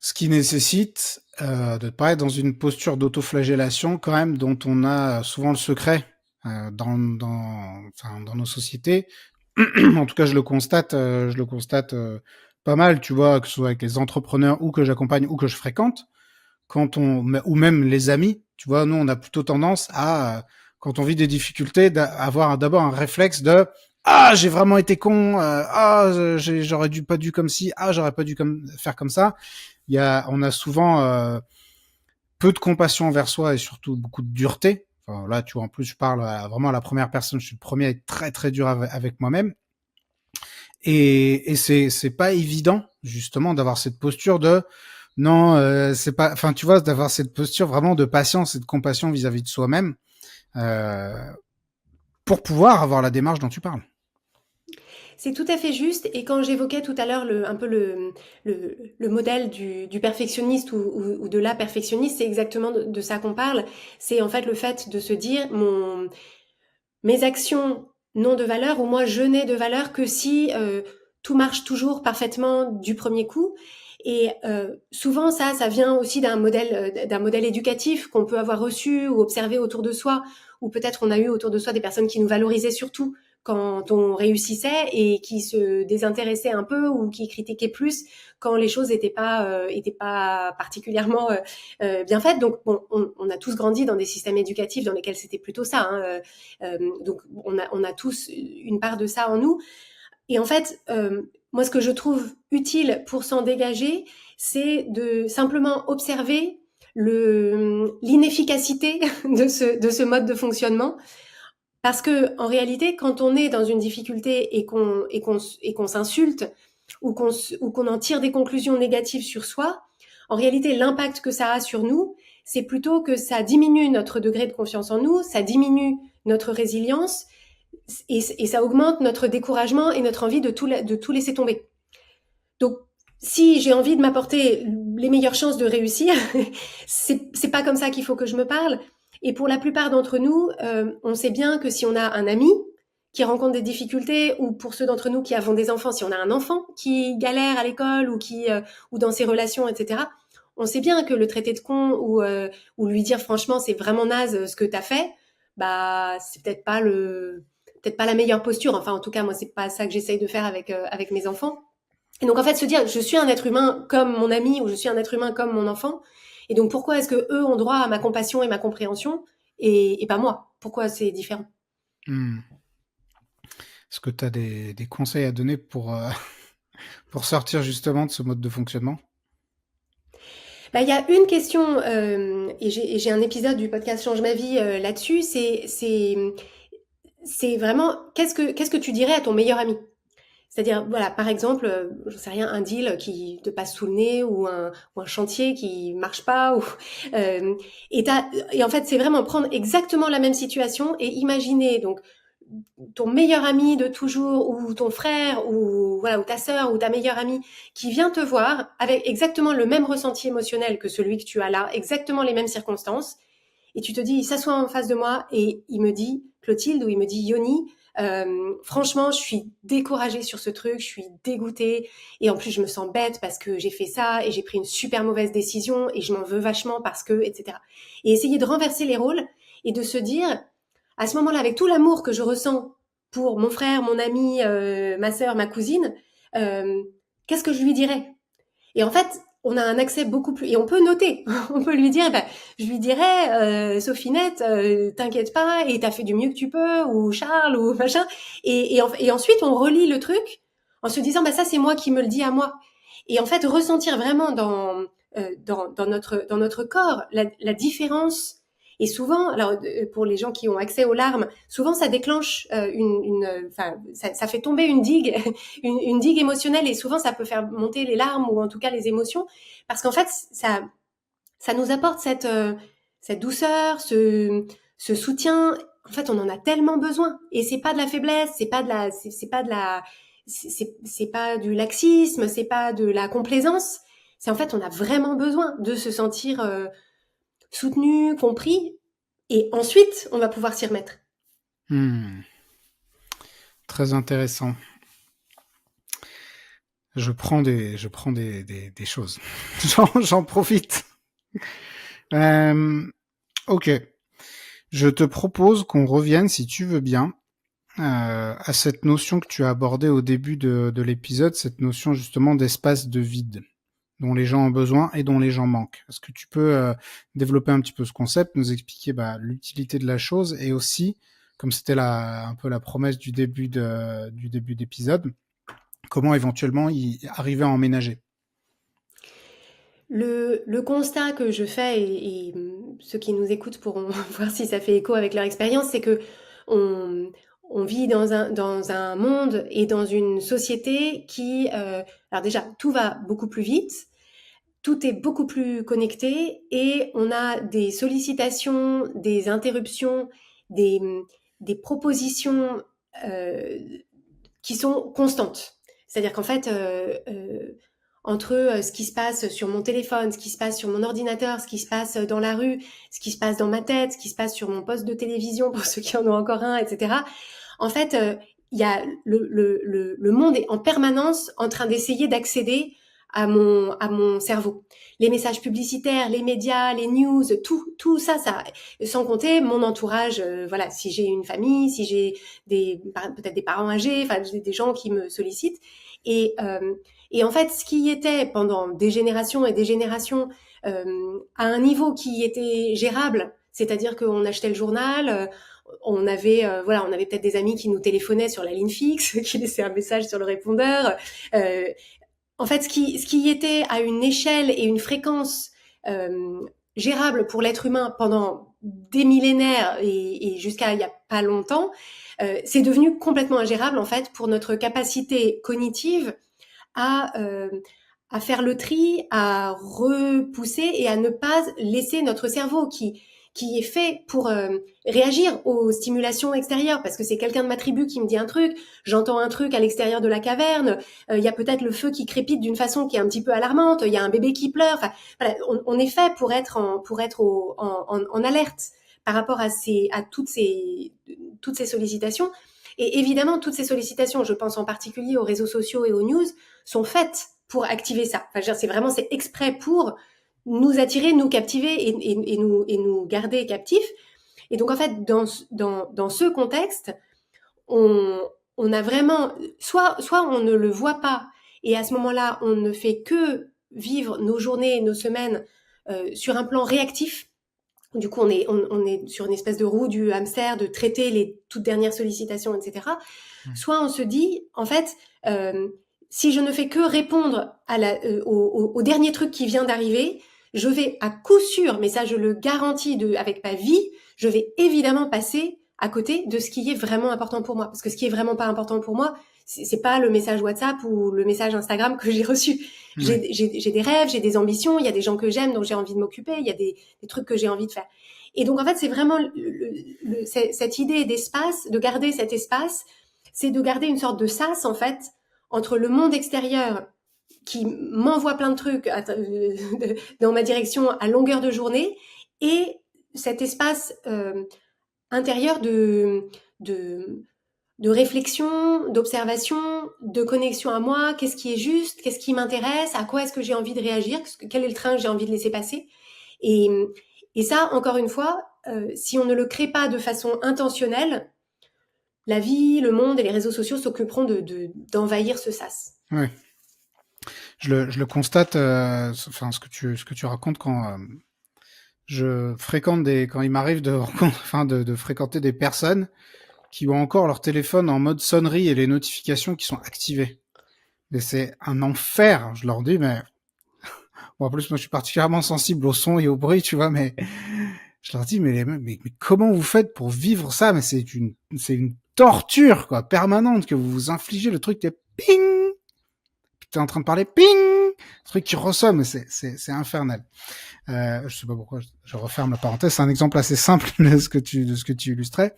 Ce qui nécessite de ne pas être dans une posture d'autoflagellation quand même, dont on a souvent le secret dans nos sociétés. En tout cas, je le constate pas mal, tu vois, que ce soit avec les entrepreneurs ou que j'accompagne ou que je fréquente, ou même les amis, tu vois, nous on a plutôt tendance à, quand on vit des difficultés, avoir d'abord un réflexe de j'ai vraiment été con, j'aurais pas dû comme ci, j'aurais pas dû faire comme ça. On a souvent peu de compassion envers soi et surtout beaucoup de dureté. Enfin, là, tu vois, en plus, je parle vraiment à la première personne. Je suis le premier à être très très dur avec moi-même. Et c'est pas évident justement d'avoir cette posture de non, c'est pas. Enfin, tu vois, d'avoir cette posture vraiment de patience et de compassion vis-à-vis de soi-même pour pouvoir avoir la démarche dont tu parles.
C'est tout à fait juste. Et quand j'évoquais tout à l'heure le modèle du perfectionniste ou de la perfectionniste, c'est exactement de ça qu'on parle. C'est en fait le fait de se dire mes actions n'ont de valeur, ou moi je n'ai de valeur que si tout marche toujours parfaitement du premier coup. Et souvent ça vient aussi d'un modèle éducatif qu'on peut avoir reçu ou observé autour de soi, ou peut-être on a eu autour de soi des personnes qui nous valorisaient surtout quand on réussissait et qui se désintéressaient un peu ou qui critiquaient plus quand les choses n'étaient pas particulièrement bien faites. Donc bon, on a tous grandi dans des systèmes éducatifs dans lesquels c'était plutôt ça. Donc on a tous une part de ça en nous. Et en fait, moi, ce que je trouve utile pour s'en dégager, c'est de simplement observer l'inefficacité de ce mode de fonctionnement. Parce que en réalité, quand on est dans une difficulté et qu'on s'insulte ou qu'on en tire des conclusions négatives sur soi, en réalité, l'impact que ça a sur nous, c'est plutôt que ça diminue notre degré de confiance en nous, ça diminue notre résilience, et ça augmente notre découragement et notre envie de tout laisser tomber. Donc, si j'ai envie de m'apporter les meilleures chances de réussir, c'est pas comme ça qu'il faut que je me parle. Et pour la plupart d'entre nous, on sait bien que si on a un ami qui rencontre des difficultés, ou pour ceux d'entre nous qui avons des enfants, si on a un enfant qui galère à l'école ou dans ses relations, etc., on sait bien que le traiter de con ou lui dire franchement c'est vraiment naze ce que t'as fait, bah c'est peut-être pas la meilleure posture. Enfin, en tout cas, moi c'est pas ça que j'essaye de faire avec mes enfants. Et donc en fait se dire je suis un être humain comme mon ami, ou je suis un être humain comme mon enfant, et donc pourquoi est-ce que eux ont droit à ma compassion et ma compréhension et pas moi? Pourquoi c'est différent?
Est-ce que tu as des conseils à donner pour sortir justement de ce mode de fonctionnement?
Bah, il y a une question, et j'ai un épisode du podcast Change ma vie là-dessus, c'est vraiment qu'est-ce que tu dirais à ton meilleur ami? C'est-à-dire, voilà, par exemple, j'en sais rien, un deal qui te passe sous le nez, ou un chantier qui marche pas, et en fait, c'est vraiment prendre exactement la même situation et imaginer donc ton meilleur ami de toujours, ou ton frère, ou voilà, ou ta sœur, ou ta meilleure amie, qui vient te voir avec exactement le même ressenti émotionnel que celui que tu as là, exactement les mêmes circonstances, et tu te dis, il s'assoit en face de moi et il me dit, Clotilde, ou il me dit, Yoni, franchement, je suis découragée sur ce truc, je suis dégoûtée, et en plus je me sens bête parce que j'ai fait ça et j'ai pris une super mauvaise décision et je m'en veux vachement parce que, etc. Et essayer de renverser les rôles et de se dire, à ce moment-là, avec tout l'amour que je ressens pour mon frère, mon ami, ma sœur, ma cousine, qu'est-ce que je lui dirais? Et en fait, on a un accès beaucoup plus... Et on peut noter, on peut lui dire, je lui dirais, Sophinette, t'inquiète pas, et t'as fait du mieux que tu peux, ou Charles, ou machin. Et ensuite, on relit le truc en se disant, ça, c'est moi qui me le dis à moi. Et en fait, ressentir vraiment dans notre corps la différence. Et souvent, alors pour les gens qui ont accès aux larmes, souvent ça déclenche ça fait tomber une digue, une digue émotionnelle, et souvent ça peut faire monter les larmes ou en tout cas les émotions, parce qu'en fait ça nous apporte cette douceur, ce soutien. En fait, on en a tellement besoin, et c'est pas de la faiblesse, c'est pas du laxisme, c'est pas de la complaisance. C'est en fait, on a vraiment besoin de se sentir soutenu, compris, et ensuite, on va pouvoir s'y remettre.
Très intéressant. Je prends des choses. J'en profite. Ok. Je te propose qu'on revienne, si tu veux bien, à cette notion que tu as abordée au début de l'épisode, cette notion justement d'espace de vide dont les gens ont besoin et dont les gens manquent. Est-ce que tu peux développer un petit peu ce concept, nous expliquer l'utilité de la chose, et aussi, comme c'était un peu la promesse du début d'épisode, comment éventuellement y arriver à emménager?
Le constat que je fais, et ceux qui nous écoutent pourront voir si ça fait écho avec leur expérience, c'est que on vit dans un monde et dans une société qui... alors déjà, tout va beaucoup plus vite, tout est beaucoup plus connecté, et on a des sollicitations, des interruptions, des propositions qui sont constantes. C'est-à-dire qu'en fait, entre ce qui se passe sur mon téléphone, ce qui se passe sur mon ordinateur, ce qui se passe dans la rue, ce qui se passe dans ma tête, ce qui se passe sur mon poste de télévision, pour ceux qui en ont encore un, etc. En fait, il y a le monde est en permanence en train d'essayer d'accéder à mon cerveau. Les messages publicitaires, les médias, les news, tout ça, sans compter mon entourage, voilà, si j'ai une famille, si j'ai peut-être des parents âgés, enfin des gens qui me sollicitent, et en fait, ce qui était pendant des générations et des générations à un niveau qui était gérable, c'est-à-dire qu'on achetait le journal, on avait peut-être des amis qui nous téléphonaient sur la ligne fixe, qui laissaient un message sur le répondeur. En fait, ce qui était à une échelle et une fréquence gérable pour l'être humain pendant des millénaires et jusqu'à il y a pas longtemps, c'est devenu complètement ingérable en fait pour notre capacité cognitive à faire le tri, à repousser et à ne pas laisser notre cerveau qui est fait pour réagir aux stimulations extérieures, parce que c'est quelqu'un de ma tribu qui me dit un truc, j'entends un truc à l'extérieur de la caverne, il y a peut-être le feu qui crépite d'une façon qui est un petit peu alarmante, il y a un bébé qui pleure, enfin, voilà, on est fait pour être en alerte par rapport à toutes ces sollicitations. Et évidemment, toutes ces sollicitations, je pense en particulier aux réseaux sociaux et aux news, sont faites pour activer ça. Enfin, c'est exprès pour nous attirer, nous captiver et nous garder captifs. Et donc, en fait, dans ce contexte, on a vraiment... Soit on ne le voit pas, et à ce moment-là, on ne fait que vivre nos journées, nos semaines sur un plan réactif. Du coup, on est sur une espèce de roue du hamster, de traiter les toutes dernières sollicitations, etc. Soit on se dit, en fait, si je ne fais que répondre au dernier truc qui vient d'arriver, je vais à coup sûr, mais ça je le garantis avec ma vie, je vais évidemment passer à côté de ce qui est vraiment important pour moi. Parce que ce qui est vraiment pas important pour moi, c'est pas le message WhatsApp ou le message Instagram que j'ai reçu. J'ai des rêves, j'ai des ambitions, il y a des gens que j'aime dont j'ai envie de m'occuper, il y a des trucs que j'ai envie de faire. Et donc, en fait, c'est vraiment cette idée d'espace, de garder cet espace, c'est de garder une sorte de sas, en fait, entre le monde extérieur qui m'envoie plein de trucs dans ma direction à longueur de journée et cet espace intérieur de, de réflexion, d'observation, de connexion à moi, qu'est-ce qui est juste, qu'est-ce qui m'intéresse, à quoi est-ce que j'ai envie de réagir, quel est le train que j'ai envie de laisser passer. Et, et ça, encore une fois, si on ne le crée pas de façon intentionnelle, la vie, le monde et les réseaux sociaux s'occuperont d'envahir ce sas.
Ouais. Je le constate, enfin ce que tu racontes quand je fréquente quand il m'arrive de fréquenter des personnes qui ont encore leur téléphone en mode sonnerie et les notifications qui sont activées. Et c'est un enfer. Je leur dis, mais bon, en plus moi je suis particulièrement sensible au son et au bruit, tu vois, mais je leur dis, mais comment vous faites pour vivre ça? Mais c'est une torture quoi, permanente que vous vous infligez. Le truc est ping, puis t'es en train de parler ping, le truc qui ressonne, mais c'est infernal. Je sais pas pourquoi je referme la parenthèse. C'est un exemple assez simple de ce que tu illustrais.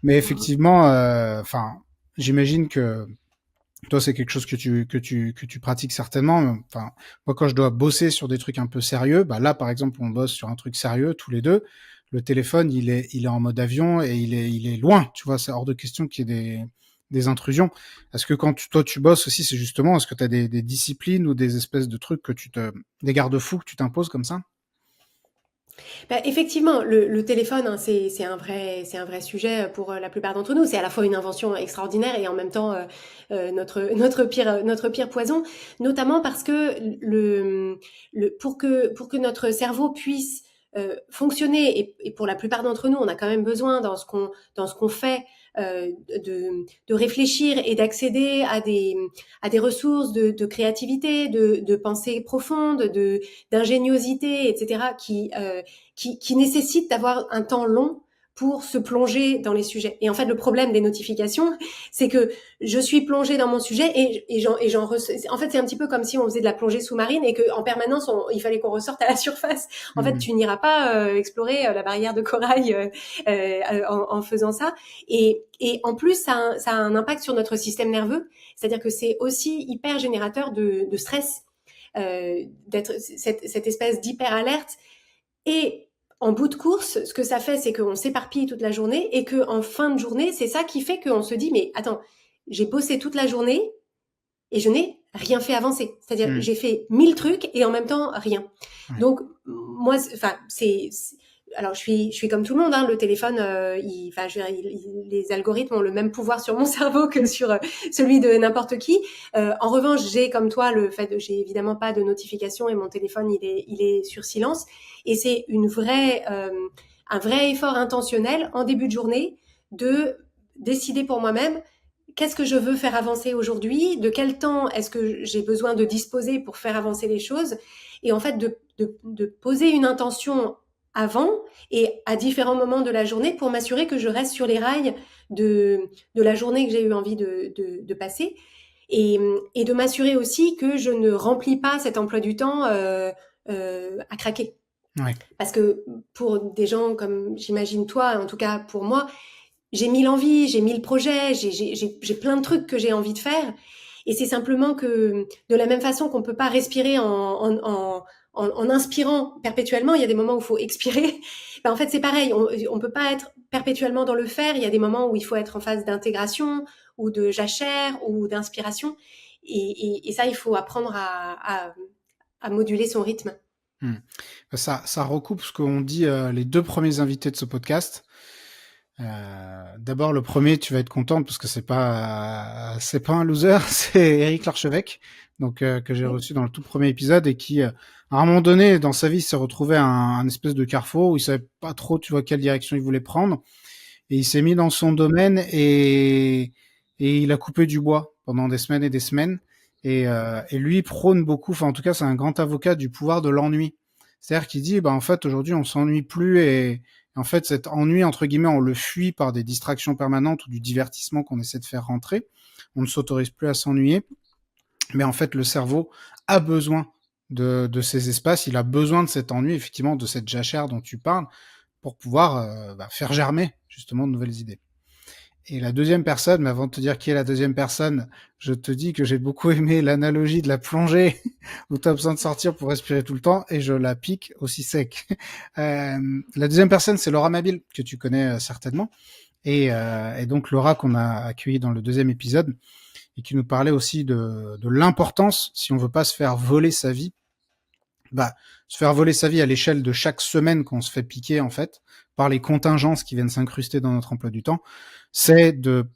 Mais effectivement, enfin, j'imagine que toi, c'est quelque chose que tu pratiques certainement. Enfin, moi, quand je dois bosser sur des trucs un peu sérieux, bah là, par exemple, on bosse sur un truc sérieux tous les deux. Le téléphone, il est en mode avion et il est loin. Tu vois, c'est hors de question qu'il y ait des intrusions. Est-ce que quand toi tu bosses aussi, c'est justement, est-ce que tu as des disciplines ou des espèces de trucs des garde-fous que tu t'imposes comme ça?
Bah, effectivement, le téléphone, hein, c'est un vrai sujet pour la plupart d'entre nous. C'est à la fois une invention extraordinaire et en même temps notre pire poison, notamment parce que pour que notre cerveau puisse fonctionner et pour la plupart d'entre nous, on a quand même besoin dans ce qu'on fait de réfléchir et d'accéder à des ressources de créativité, de pensée profonde, d'ingéniosité, etc. Qui nécessite d'avoir un temps long pour se plonger dans les sujets. Et en fait, le problème des notifications, c'est que je suis plongée dans mon sujet en fait, c'est un petit peu comme si on faisait de la plongée sous-marine et qu'en permanence, il fallait qu'on ressorte à la surface. En fait, tu n'iras pas explorer la barrière de corail en faisant ça. Et en plus, ça a un impact sur notre système nerveux. C'est-à-dire que c'est aussi hyper générateur de stress, d'être cette espèce d'hyper-alerte. Et en bout de course, ce que ça fait, c'est qu'on s'éparpille toute la journée et qu'en fin de journée, c'est ça qui fait qu'on se dit, mais attends, j'ai bossé toute la journée et je n'ai rien fait avancer. C'est-à-dire, j'ai fait 1000 trucs et en même temps, rien.
Ouais.
Donc, moi, enfin, alors, je suis comme tout le monde, hein, le téléphone, les algorithmes ont le même pouvoir sur mon cerveau que sur celui de n'importe qui. En revanche, j'ai comme toi j'ai évidemment pas de notification et mon téléphone, il est sur silence. Et c'est un vrai effort intentionnel en début de journée de décider pour moi-même qu'est-ce que je veux faire avancer aujourd'hui, de quel temps est-ce que j'ai besoin de disposer pour faire avancer les choses, et en fait de poser une intention avant et à différents moments de la journée pour m'assurer que je reste sur les rails de la journée que j'ai eu envie de passer et de m'assurer aussi que je ne remplis pas cet emploi du temps à craquer.
Ouais.
Parce que pour des gens comme j'imagine toi, en tout cas pour moi, j'ai 1000 envies, j'ai 1000 projets, j'ai plein de trucs que j'ai envie de faire. Et c'est simplement que de la même façon qu'on peut pas respirer en inspirant perpétuellement, il y a des moments où il faut expirer. Ben, en fait, c'est pareil. On peut pas être perpétuellement dans le faire. Il y a des moments où il faut être en phase d'intégration ou de jachère ou d'inspiration. Et ça, il faut apprendre à moduler son rythme.
Ça recoupe ce qu'ont dit les deux premiers invités de ce podcast. D'abord, le premier, tu vas être contente parce que c'est pas un loser, c'est Éric Larchevêque, donc que j'ai reçu dans le tout premier épisode et qui, à un moment donné dans sa vie, s'est retrouvé à un espèce de carrefour où il savait pas trop, tu vois, quelle direction il voulait prendre, et il s'est mis dans son domaine et il a coupé du bois pendant des semaines et des semaines. Et lui prône beaucoup, enfin en tout cas, c'est un grand avocat du pouvoir de l'ennui. C'est-à-dire qu'il dit, bah en fait aujourd'hui on s'ennuie plus et en fait, cet ennui, entre guillemets, on le fuit par des distractions permanentes ou du divertissement qu'on essaie de faire rentrer. On ne s'autorise plus à s'ennuyer. Mais en fait, le cerveau a besoin de ces espaces. Il a besoin de cet ennui, effectivement, de cette jachère dont tu parles, pour pouvoir faire germer justement de nouvelles idées. Et la deuxième personne, mais avant de te dire qui est la deuxième personne, je te dis que j'ai beaucoup aimé l'analogie de la plongée où tu as besoin de sortir pour respirer tout le temps et je la pique aussi sec. La deuxième personne, c'est Laura Mabille, que tu connais certainement. Et donc Laura qu'on a accueillie dans le deuxième épisode et qui nous parlait aussi de l'importance, si on veut pas se faire voler sa vie, se faire voler sa vie à l'échelle de chaque semaine qu'on se fait piquer en fait par les contingences qui viennent s'incruster dans notre emploi du temps, c'est de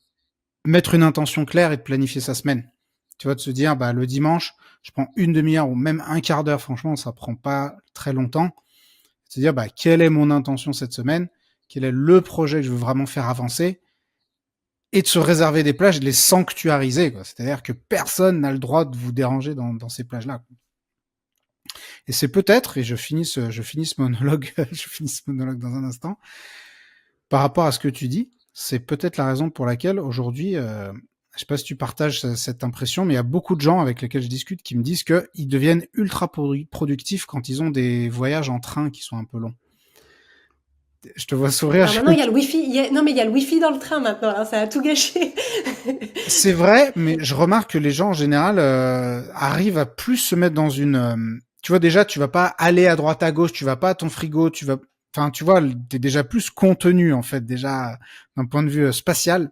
mettre une intention claire et de planifier sa semaine. Tu vois, de se dire le dimanche, je prends une demi-heure ou même un quart d'heure, franchement, ça prend pas très longtemps. Se dire quelle est mon intention cette semaine, quel est le projet que je veux vraiment faire avancer, et de se réserver des plages, de les sanctuariser, quoi. C'est-à-dire que personne n'a le droit de vous déranger dans ces plages-là. Et c'est peut-être, et je finis ce monologue, je finis ce monologue dans un instant, par rapport à ce que tu dis, c'est peut-être la raison pour laquelle aujourd'hui, je sais pas si tu partages cette impression, mais il y a beaucoup de gens avec lesquels je discute qui me disent qu'ils deviennent ultra productifs quand ils ont des voyages en train qui sont un peu longs. Je te vois sourire.
Alors maintenant, il y a le Wi-Fi. Non, mais il y a le Wi-Fi dans le train maintenant. Alors ça a tout gâché.
C'est vrai, mais je remarque que les gens en général arrivent à plus se mettre dans une. Tu vois déjà, tu vas pas aller à droite à gauche, tu vas pas à ton frigo, tu vas. Enfin, tu vois, t'es déjà plus contenu en fait déjà d'un point de vue spatial.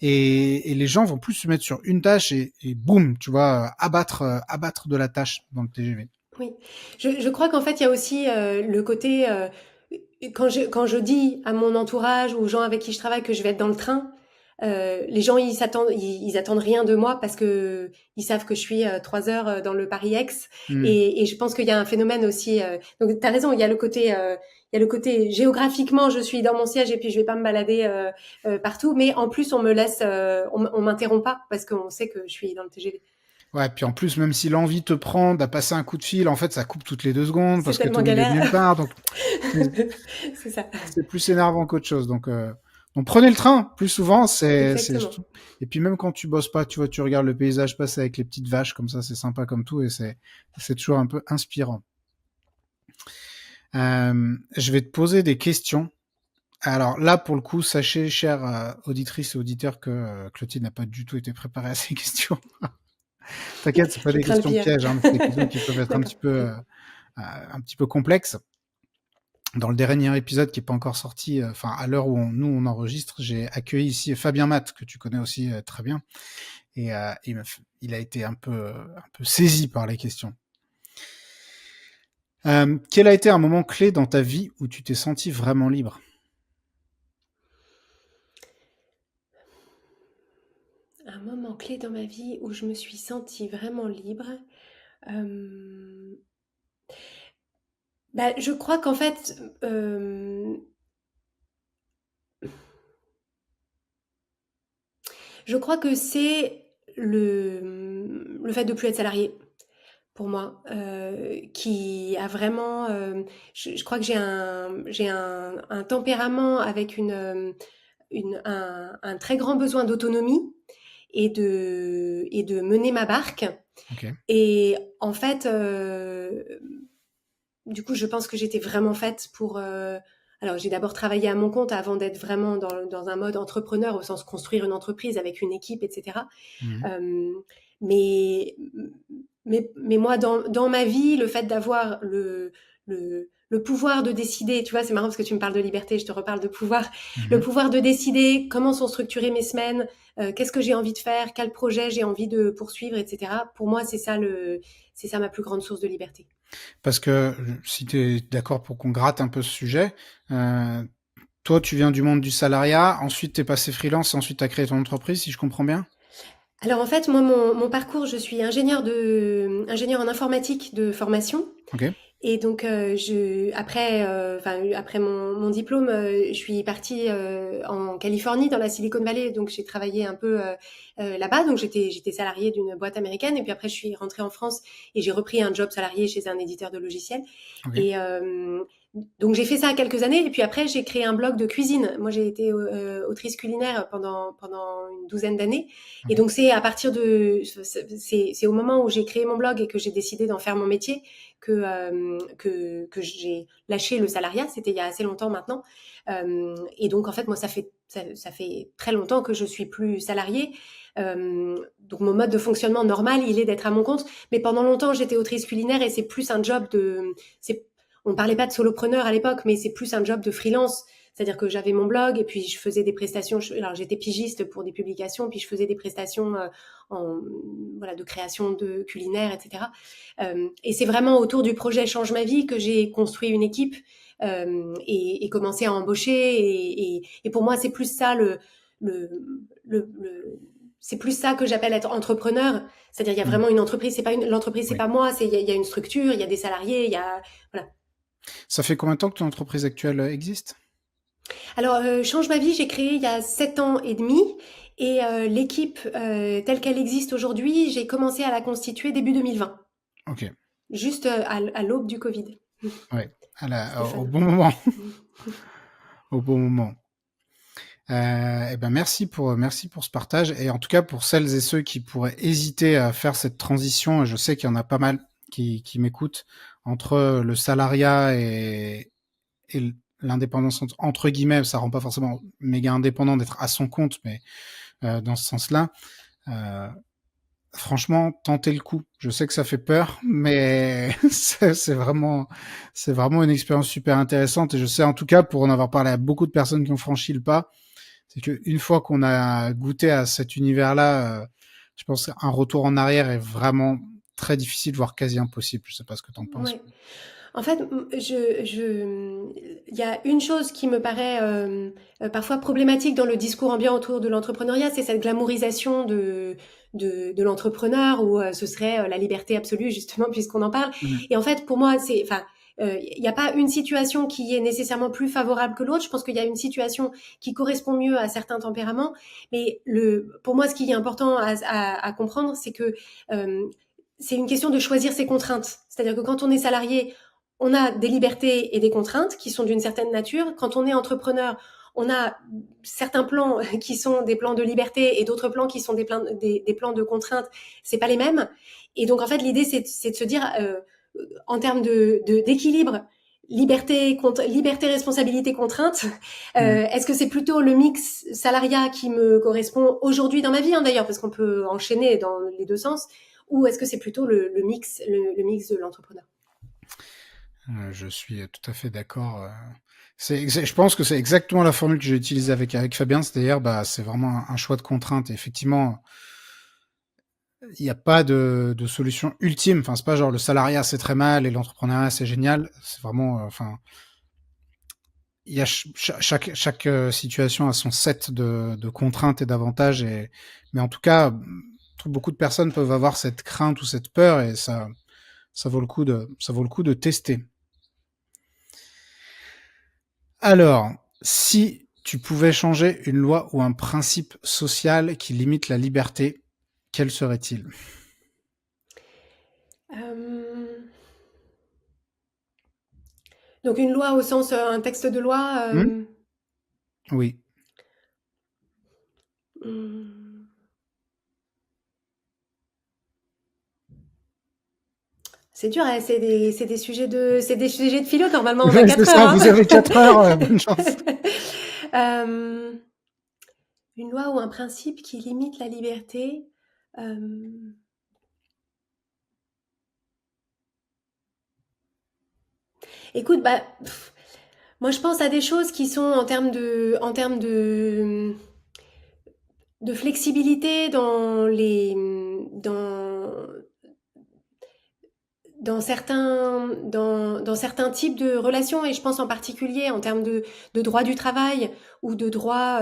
Et les gens vont plus se mettre sur une tâche et boum, tu vois, abattre de la tâche dans le TGV.
Oui, je crois qu'en fait, il y a aussi le côté quand je dis à mon entourage ou aux gens avec qui je travaille que je vais être dans le train, les gens ils attendent rien de moi parce que ils savent que je suis 3 heures dans le Paris-Aix et je pense qu'il y a un phénomène aussi. Donc t'as raison, il y a le côté géographiquement je suis dans mon siège et puis je vais pas me balader partout, mais en plus on me laisse, on m'interrompt pas parce qu'on sait que je suis dans le TGV.
Ouais, puis en plus, même si l'envie te prend d'à passer un coup de fil, en fait, ça coupe toutes les 2 secondes
C'est
parce que t'es au
tellement
milieu de
galère.
nulle part, donc
C'est ça.
c'est plus énervant qu'autre chose. Donc prenez le train plus souvent,
Exactement.
et puis même quand tu bosses pas, tu vois, tu regardes le paysage passer avec les petites vaches comme ça, c'est sympa comme tout et c'est toujours un peu inspirant. Je vais te poser des questions. Alors là, pour le coup, sachez, chères auditrices et auditeurs, que Clotilde n'a pas du tout été préparée à ces questions. T'inquiète, c'est pas
Je
des
crains le
questions
pire.
pièges, hein, mais c'est des questions qui peuvent être
D'accord.
un petit peu complexes. Dans le dernier épisode qui est pas encore sorti, à l'heure où on enregistre, j'ai accueilli ici Fabien Matt, que tu connais aussi très bien, et il a été un peu saisi par les questions. Quel a été un moment clé dans ta vie où tu t'es senti vraiment libre?
Un moment clé dans ma vie où je me suis sentie vraiment libre. euh, je crois qu'en fait, je crois que c'est le fait de plus être salarié pour moi, qui a vraiment. Je crois que j'ai un tempérament avec un très grand besoin d'autonomie et de mener ma barque.
Ok.
Et en fait, du coup, je pense que j'étais vraiment faite pour. Alors, j'ai d'abord travaillé à mon compte avant d'être vraiment dans un mode entrepreneur, au sens construire une entreprise avec une équipe, etc.
Mhm.
Euh, mais, mais moi, dans ma vie, le fait d'avoir le pouvoir de décider, tu vois, c'est marrant parce que tu me parles de liberté, je te reparle de pouvoir, le
Mhm.
pouvoir de décider comment sont structurées mes semaines, qu'est-ce que j'ai envie de faire, quel projet j'ai envie de poursuivre, etc. Pour moi, c'est ça ma plus grande source de liberté.
Parce que si tu es d'accord pour qu'on gratte un peu ce sujet, euh, toi tu viens du monde du salariat, ensuite tu es passé freelance et ensuite tu as créé ton entreprise, si je comprends bien?
Alors en fait, moi, mon parcours, je suis ingénieur en informatique de formation.
Ok.
Et donc, après mon diplôme, je suis partie en Californie, dans la Silicon Valley. Donc, j'ai travaillé un peu là-bas. Donc, j'étais salariée d'une boîte américaine. Et puis après, je suis rentrée en France et j'ai repris un job salarié chez un éditeur de logiciels.
Ok.
Et donc j'ai fait ça quelques années et puis après j'ai créé un blog de cuisine. Moi j'ai été autrice culinaire pendant une douzaine d'années et
Mhm.
donc c'est à partir de c'est au moment où j'ai créé mon blog et que j'ai décidé d'en faire mon métier que j'ai lâché le salariat. C'était il y a assez longtemps maintenant et donc en fait moi ça fait très longtemps que je suis plus salariée. Donc mon mode de fonctionnement normal il est d'être à mon compte, mais pendant longtemps j'étais autrice culinaire et c'est plus un job c'est on parlait pas de solopreneur à l'époque, mais c'est plus un job de freelance. C'est-à-dire que j'avais mon blog et puis je faisais des prestations. Alors j'étais pigiste pour des publications, puis je faisais des prestations voilà, de création de culinaire, etc. Et c'est vraiment autour du projet Change ma vie que j'ai construit une équipe et commencé à embaucher. Et pour moi, c'est plus ça le, c'est plus ça que j'appelle être entrepreneur. C'est-à-dire il y a
Mhm.
vraiment une entreprise. C'est pas l'entreprise, c'est
Oui.
pas moi. Il y a une structure, il y a des salariés, il y a voilà.
Ça fait combien de temps que ton entreprise actuelle existe?
Alors, Change ma vie, j'ai créé il y a 7 ans et demi et l'équipe telle qu'elle existe aujourd'hui, j'ai commencé à la constituer début 2020,
Ok,
juste à l'aube du Covid.
ouais,
C'était
au
fun.
bon moment, au bon moment. Eh ben merci pour ce partage et en tout cas pour celles et ceux qui pourraient hésiter à faire cette transition, et je sais qu'il y en a pas mal qui m'écoutent, entre le salariat et l'indépendance entre guillemets, ça rend pas forcément méga indépendant d'être à son compte, mais dans ce sens-là, euh, franchement, tentez le coup. Je sais que ça fait peur, mais c'est vraiment une expérience super intéressante. Et je sais en tout cas, pour en avoir parlé à beaucoup de personnes qui ont franchi le pas, c'est qu'une fois qu'on a goûté à cet univers-là, je pense qu'un retour en arrière est vraiment très difficile, voire quasi impossible. Je sais pas ce que t'en penses.
Ouais. En fait, il y a une chose qui me paraît parfois problématique dans le discours ambiant autour de l'entrepreneuriat, c'est cette glamourisation de l'entrepreneur où ce serait la liberté absolue justement puisqu'on en parle.
Mhm.
Et en fait, pour moi, il n'y a pas une situation qui est nécessairement plus favorable que l'autre. Je pense qu'il y a une situation qui correspond mieux à certains tempéraments. Mais pour moi, ce qui est important à comprendre, c'est que c'est une question de choisir ses contraintes. C'est-à-dire que quand on est salarié, on a des libertés et des contraintes qui sont d'une certaine nature. Quand on est entrepreneur, on a certains plans qui sont des plans de liberté et d'autres plans qui sont des plans de contraintes. C'est pas les mêmes. Et donc, en fait, l'idée, c'est de se dire, en termes d'équilibre, liberté, responsabilité, contrainte,
Mhm.
est-ce que c'est plutôt le mix salariat qui me correspond aujourd'hui dans ma vie, hein, d'ailleurs, parce qu'on peut enchaîner dans les deux sens, ou est-ce que c'est plutôt le mix de l'entrepreneur?
Je suis tout à fait d'accord. Je pense que c'est exactement la formule que j'ai utilisée avec Fabien. C'est-à-dire, bah, c'est vraiment un choix de contrainte. Et effectivement, il n'y a pas de solution ultime. Enfin, c'est pas genre le salariat c'est très mal et l'entrepreneuriat c'est génial. C'est vraiment, enfin, il y a chaque situation a son set de contraintes et d'avantages. Mais en tout cas, beaucoup de personnes peuvent avoir cette crainte ou cette peur et ça vaut le coup de tester. Alors, si tu pouvais changer une loi ou un principe social qui limite la liberté, quel serait-il?
Euh, donc une loi au sens, un texte de loi.
Hmm. Oui.
Hmm, c'est dur, hein, c'est des sujets de philo. Normalement, on a
Ouais, c'est
4 heures,
ça,
hein.
vous avez 4 heures, bonne chance.
Euh, une loi ou un principe qui limite la liberté. euh, Écoute, bah, moi je pense à des choses qui sont en termes de flexibilité dans certains types de relations, et je pense en particulier en termes de droit du travail ou de droit.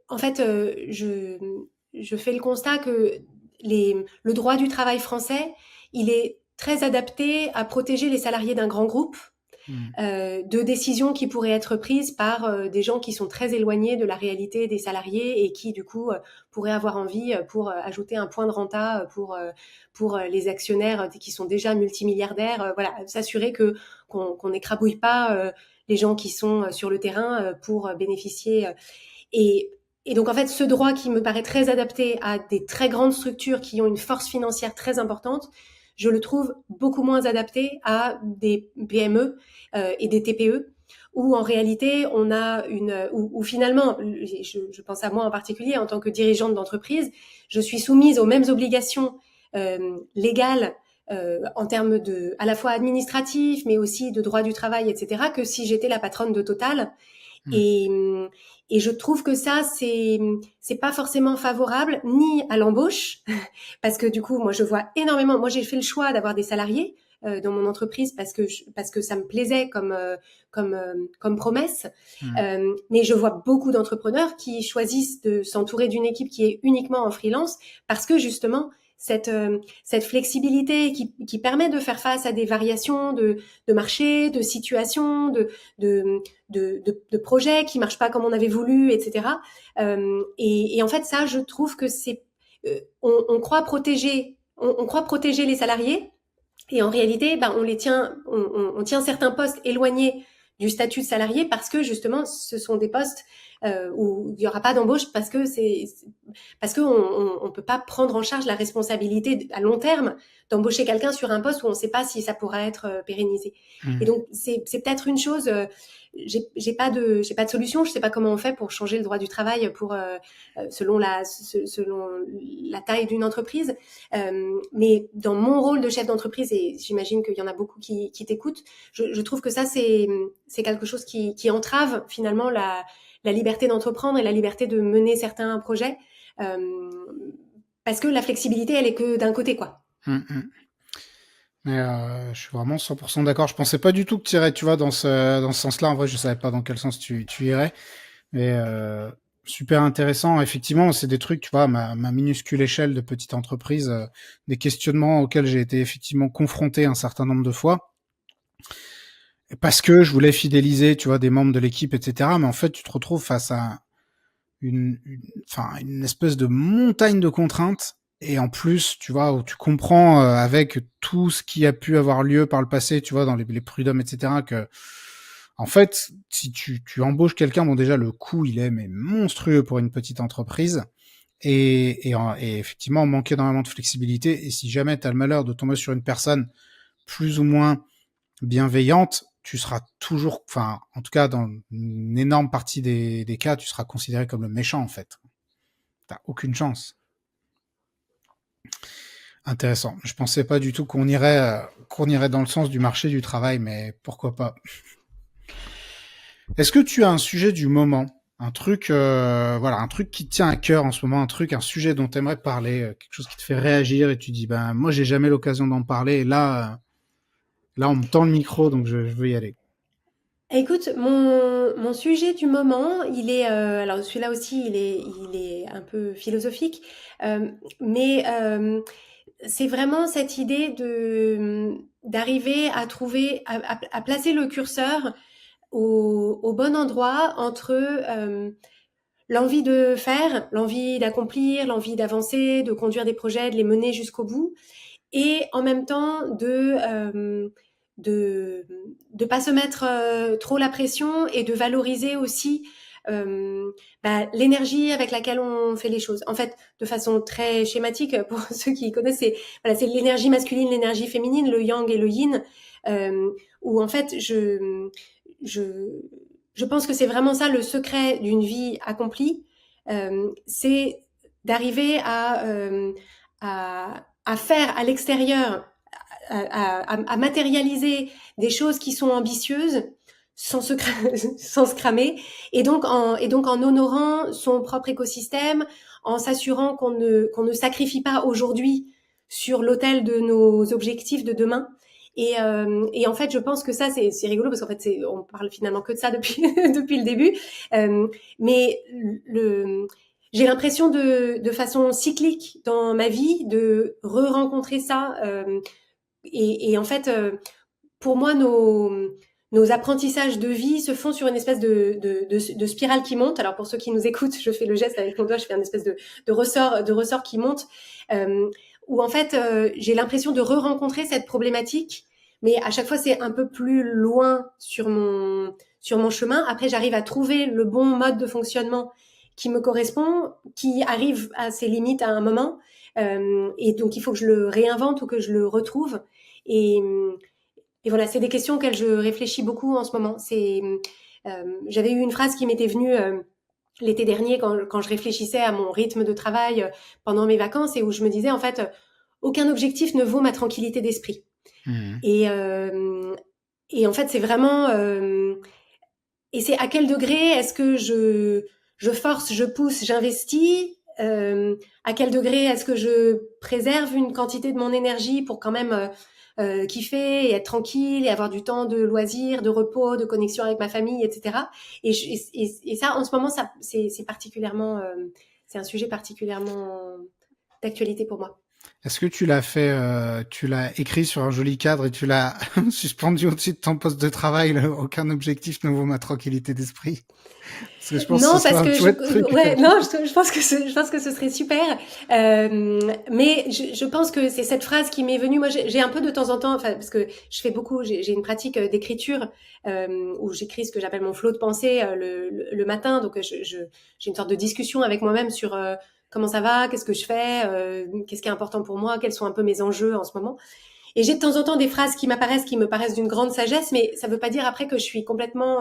En fait, je fais le constat que le droit du travail français, il est très adapté à protéger les salariés d'un grand groupe,
Mmh.
de décisions qui pourraient être prises par des gens qui sont très éloignés de la réalité des salariés et qui du coup pourraient avoir envie pour ajouter un point de renta pour les actionnaires qui sont déjà multimilliardaires, voilà, s'assurer que qu'on n'écrabouille pas les gens qui sont sur le terrain pour bénéficier et et donc en fait, ce droit qui me paraît très adapté à des très grandes structures qui ont une force financière très importante, je le trouve beaucoup moins adapté à des PME et des TPE où en réalité on a où finalement, je pense à moi en particulier en tant que dirigeante d'entreprise, je suis soumise aux mêmes obligations légales en termes de à la fois administratifs mais aussi de droit du travail, etc., que si j'étais la patronne de Total.
Mmh.
Et, et je trouve que ça, c'est pas forcément favorable ni à l'embauche, parce que du coup, moi, je vois énormément. Moi, j'ai fait le choix d'avoir des salariés dans mon entreprise parce que ça me plaisait comme promesse.
Mmh.
Mais je vois beaucoup d'entrepreneurs qui choisissent de s'entourer d'une équipe qui est uniquement en freelance parce que justement cette flexibilité qui permet de faire face à des variations de marché, de situations, de, de projets qui marchent pas comme on avait voulu, etc. Et en fait, ça, je trouve que c'est on croit protéger, on croit protéger les salariés, et en réalité, ben, on les tient, on tient certains postes éloignés du statut de salarié parce que justement, ce sont des postes où il n'y aura pas d'embauche parce qu'on on peut pas prendre en charge la responsabilité à long terme d'embaucher quelqu'un sur un poste où on ne sait pas si ça pourra être pérennisé. Et
Mmh.
donc c'est peut-être une chose. J'ai pas de solution. Je sais pas comment on fait pour changer le droit du travail pour selon la taille d'une entreprise. Mais dans mon rôle de chef d'entreprise, et j'imagine qu'il y en a beaucoup qui t'écoutent, je trouve que ça c'est quelque chose qui entrave finalement la liberté d'entreprendre et la liberté de mener certains projets. Euh, Parce que la flexibilité, elle est que d'un côté, quoi.
Mmh. Mmh. Mais je suis vraiment 100% d'accord. Je pensais pas du tout que tu irais, tu vois, dans ce sens-là. En vrai, je savais pas dans quel sens tu irais. Mais super intéressant. Effectivement, c'est des trucs, tu vois, ma minuscule échelle de petite entreprise, des questionnements auxquels j'ai été effectivement confronté un certain nombre de fois. Parce que je voulais fidéliser, tu vois, des membres de l'équipe, etc. Mais en fait, tu te retrouves face à enfin, une espèce de montagne de contraintes. Et en plus, tu vois, où tu comprends avec tout ce qui a pu avoir lieu par le passé, tu vois, dans les prud'hommes, etc., que, en fait, si tu embauches quelqu'un, bon, déjà, le coût, il est mais monstrueux pour une petite entreprise. Et effectivement, manquer énormément de flexibilité. Et si jamais tu as le malheur de tomber sur une personne plus ou moins bienveillante, tu seras toujours, enfin, en tout cas, dans une énorme partie des cas, tu seras considéré comme le méchant, en fait. T'as aucune chance. Intéressant. Je pensais pas du tout qu'on irait dans le sens du marché du travail, mais pourquoi pas. Est-ce que tu as un sujet du moment, un truc, voilà, un truc qui te tient à cœur en ce moment, un sujet dont tu aimerais parler, quelque chose qui te fait réagir et tu dis, ben moi j'ai jamais l'occasion d'en parler et là on me tend le micro donc je veux y aller.
Écoute, mon sujet du moment, il est, alors celui-là aussi, il est un peu philosophique, mais c'est vraiment cette idée d'arriver à trouver, à placer le curseur au bon endroit entre l'envie de faire, l'envie d'accomplir, l'envie d'avancer, de conduire des projets, de les mener jusqu'au bout, et en même temps de de pas se mettre trop la pression et de valoriser aussi l'énergie avec laquelle on fait les choses. En fait, de façon très schématique, pour ceux qui connaissent, c'est voilà, c'est l'énergie masculine, l'énergie féminine, le yang et le yin, où en fait je je pense que c'est vraiment ça le secret d'une vie accomplie, c'est d'arriver à faire à l'extérieur, à matérialiser des choses qui sont ambitieuses sans se, sans se cramer, et donc en honorant son propre écosystème, en s'assurant qu'on ne sacrifie pas aujourd'hui sur l'autel de nos objectifs de demain. Et en fait, je pense que ça, c'est rigolo parce qu'en fait, on parle finalement que de ça depuis, depuis le début. Mais j'ai l'impression de façon cyclique dans ma vie de re-rencontrer ça. Et en fait, pour moi, nos apprentissages de vie se font sur une espèce de spirale qui monte. Alors pour ceux qui nous écoutent, je fais le geste avec mon doigt, je fais une espèce de ressort qui monte, où en fait j'ai l'impression de re-rencontrer cette problématique, mais à chaque fois c'est un peu plus loin sur mon chemin. Après j'arrive à trouver le bon mode de fonctionnement qui me correspond, qui arrive à ses limites à un moment, et donc il faut que je le réinvente ou que je le retrouve. Et, et voilà, c'est des questions auxquelles je réfléchis beaucoup en ce moment. J'avais eu une phrase qui m'était venue l'été dernier quand je réfléchissais à mon rythme de travail pendant mes vacances, et où je me disais en fait, aucun objectif ne vaut ma tranquillité d'esprit.
Mmh.
Et en fait, c'est vraiment et c'est à quel degré est-ce que je force, je pousse, j'investis, à quel degré est-ce que je préserve une quantité de mon énergie pour quand même kiffer et être tranquille et avoir du temps de loisirs, de repos, de connexion avec ma famille, etc. Et ça, en ce moment, ça, c'est particulièrement, c'est un sujet particulièrement d'actualité pour moi.
Est-ce que tu l'as écrit sur un joli cadre et tu l'as suspendu au-dessus de ton poste de travail, aucun objectif ne vaut ma tranquillité d'esprit? Parce que je pense que
Non,
ce serait
parce
un
que
chouette truc.
ouais, non, je pense que je pense que ce serait super. Mais je pense que c'est cette phrase qui m'est venue. Moi, j'ai un peu de temps en temps, enfin, parce que je fais beaucoup, j'ai une pratique d'écriture où j'écris ce que j'appelle mon flot de pensée le matin. Donc, j'ai une sorte de discussion avec moi-même sur comment ça va, qu'est-ce que je fais, qu'est-ce qui est important pour moi, quels sont un peu mes enjeux en ce moment. Et j'ai de temps en temps des phrases qui me paraissent d'une grande sagesse, mais ça veut pas dire après que je suis complètement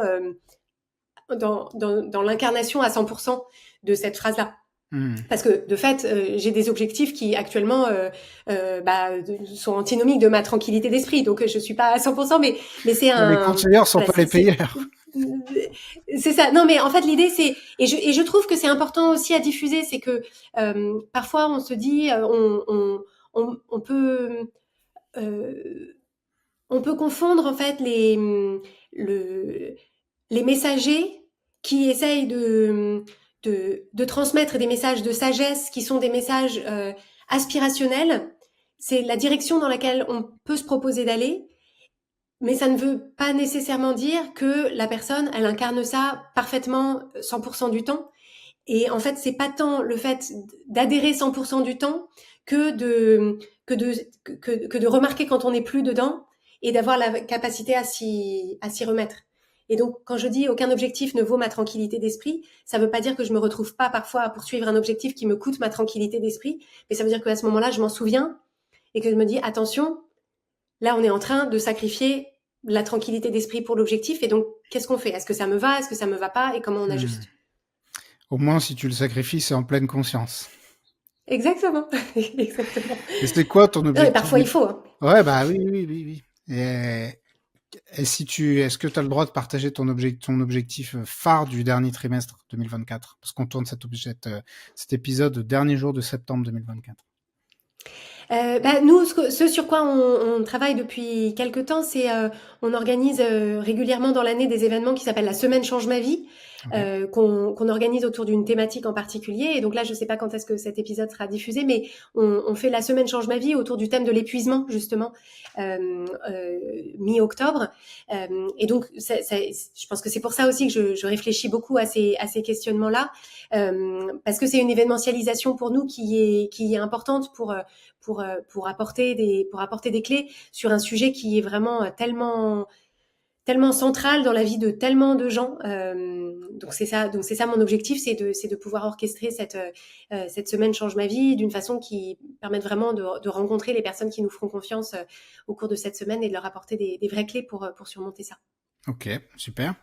dans l'incarnation à 100% de cette phrase-là.
Mmh.
Parce que de fait, j'ai des objectifs qui actuellement sont antinomiques de ma tranquillité d'esprit. Donc je suis pas à 100%, mais c'est
Les
un
conseillers sont
voilà,
pas les payeurs.
c'est ça. Non, mais en fait l'idée c'est et je trouve que c'est important aussi à diffuser, c'est que parfois on se dit on peut euh, on peut confondre en fait le, les messagers qui essayent de transmettre des messages de sagesse qui sont des messages aspirationnels. C'est la direction dans laquelle on peut se proposer d'aller, mais ça ne veut pas nécessairement dire que la personne, elle incarne ça parfaitement 100% du temps. Et en fait, c'est pas tant le fait d'adhérer 100% du temps que que de remarquer quand on n'est plus dedans et d'avoir la capacité à s'y remettre. Et donc, quand je dis aucun objectif ne vaut ma tranquillité d'esprit, ça veut pas dire que je me retrouve pas parfois à poursuivre un objectif qui me coûte ma tranquillité d'esprit, mais ça veut dire qu'à ce moment-là, je m'en souviens et que je me dis attention, là, on est en train de sacrifier la tranquillité d'esprit pour l'objectif. Et donc, qu'est-ce qu'on fait? Est-ce que ça me va? Est-ce que ça me va pas? Et comment on
Mmh.
ajuste?
Au moins, si tu le sacrifies, c'est en pleine conscience.
Exactement, exactement.
Et c'est quoi ton
Non, mais
objectif
parfois il faut, hein.
Ouais, bah oui, oui, oui, oui. Et si est-ce que tu as le droit de partager ton objectif phare du dernier trimestre 2024? Parce qu'on tourne cet épisode le dernier jour de septembre 2024.
Nous, ce sur quoi on travaille depuis quelque temps, c'est on organise régulièrement dans l'année des événements qui s'appellent la Semaine Change ma vie,
Ok.
qu'on organise autour d'une thématique en particulier. Et donc là, je ne sais pas quand est-ce que cet épisode sera diffusé, mais on fait la Semaine Change ma vie autour du thème de l'épuisement, justement, mi-octobre. Et donc, je pense que c'est pour ça aussi que je réfléchis beaucoup à ces questionnements-là, parce que c'est une événementialisation pour nous qui est importante pour apporter des clés sur un sujet qui est vraiment tellement central dans la vie de tellement de gens. Donc c'est ça mon objectif, c'est de pouvoir orchestrer cette semaine change ma vie d'une façon qui permette vraiment de rencontrer les personnes qui nous feront confiance au cours de cette semaine et de leur apporter des vraies clés pour surmonter ça.
Ok, super.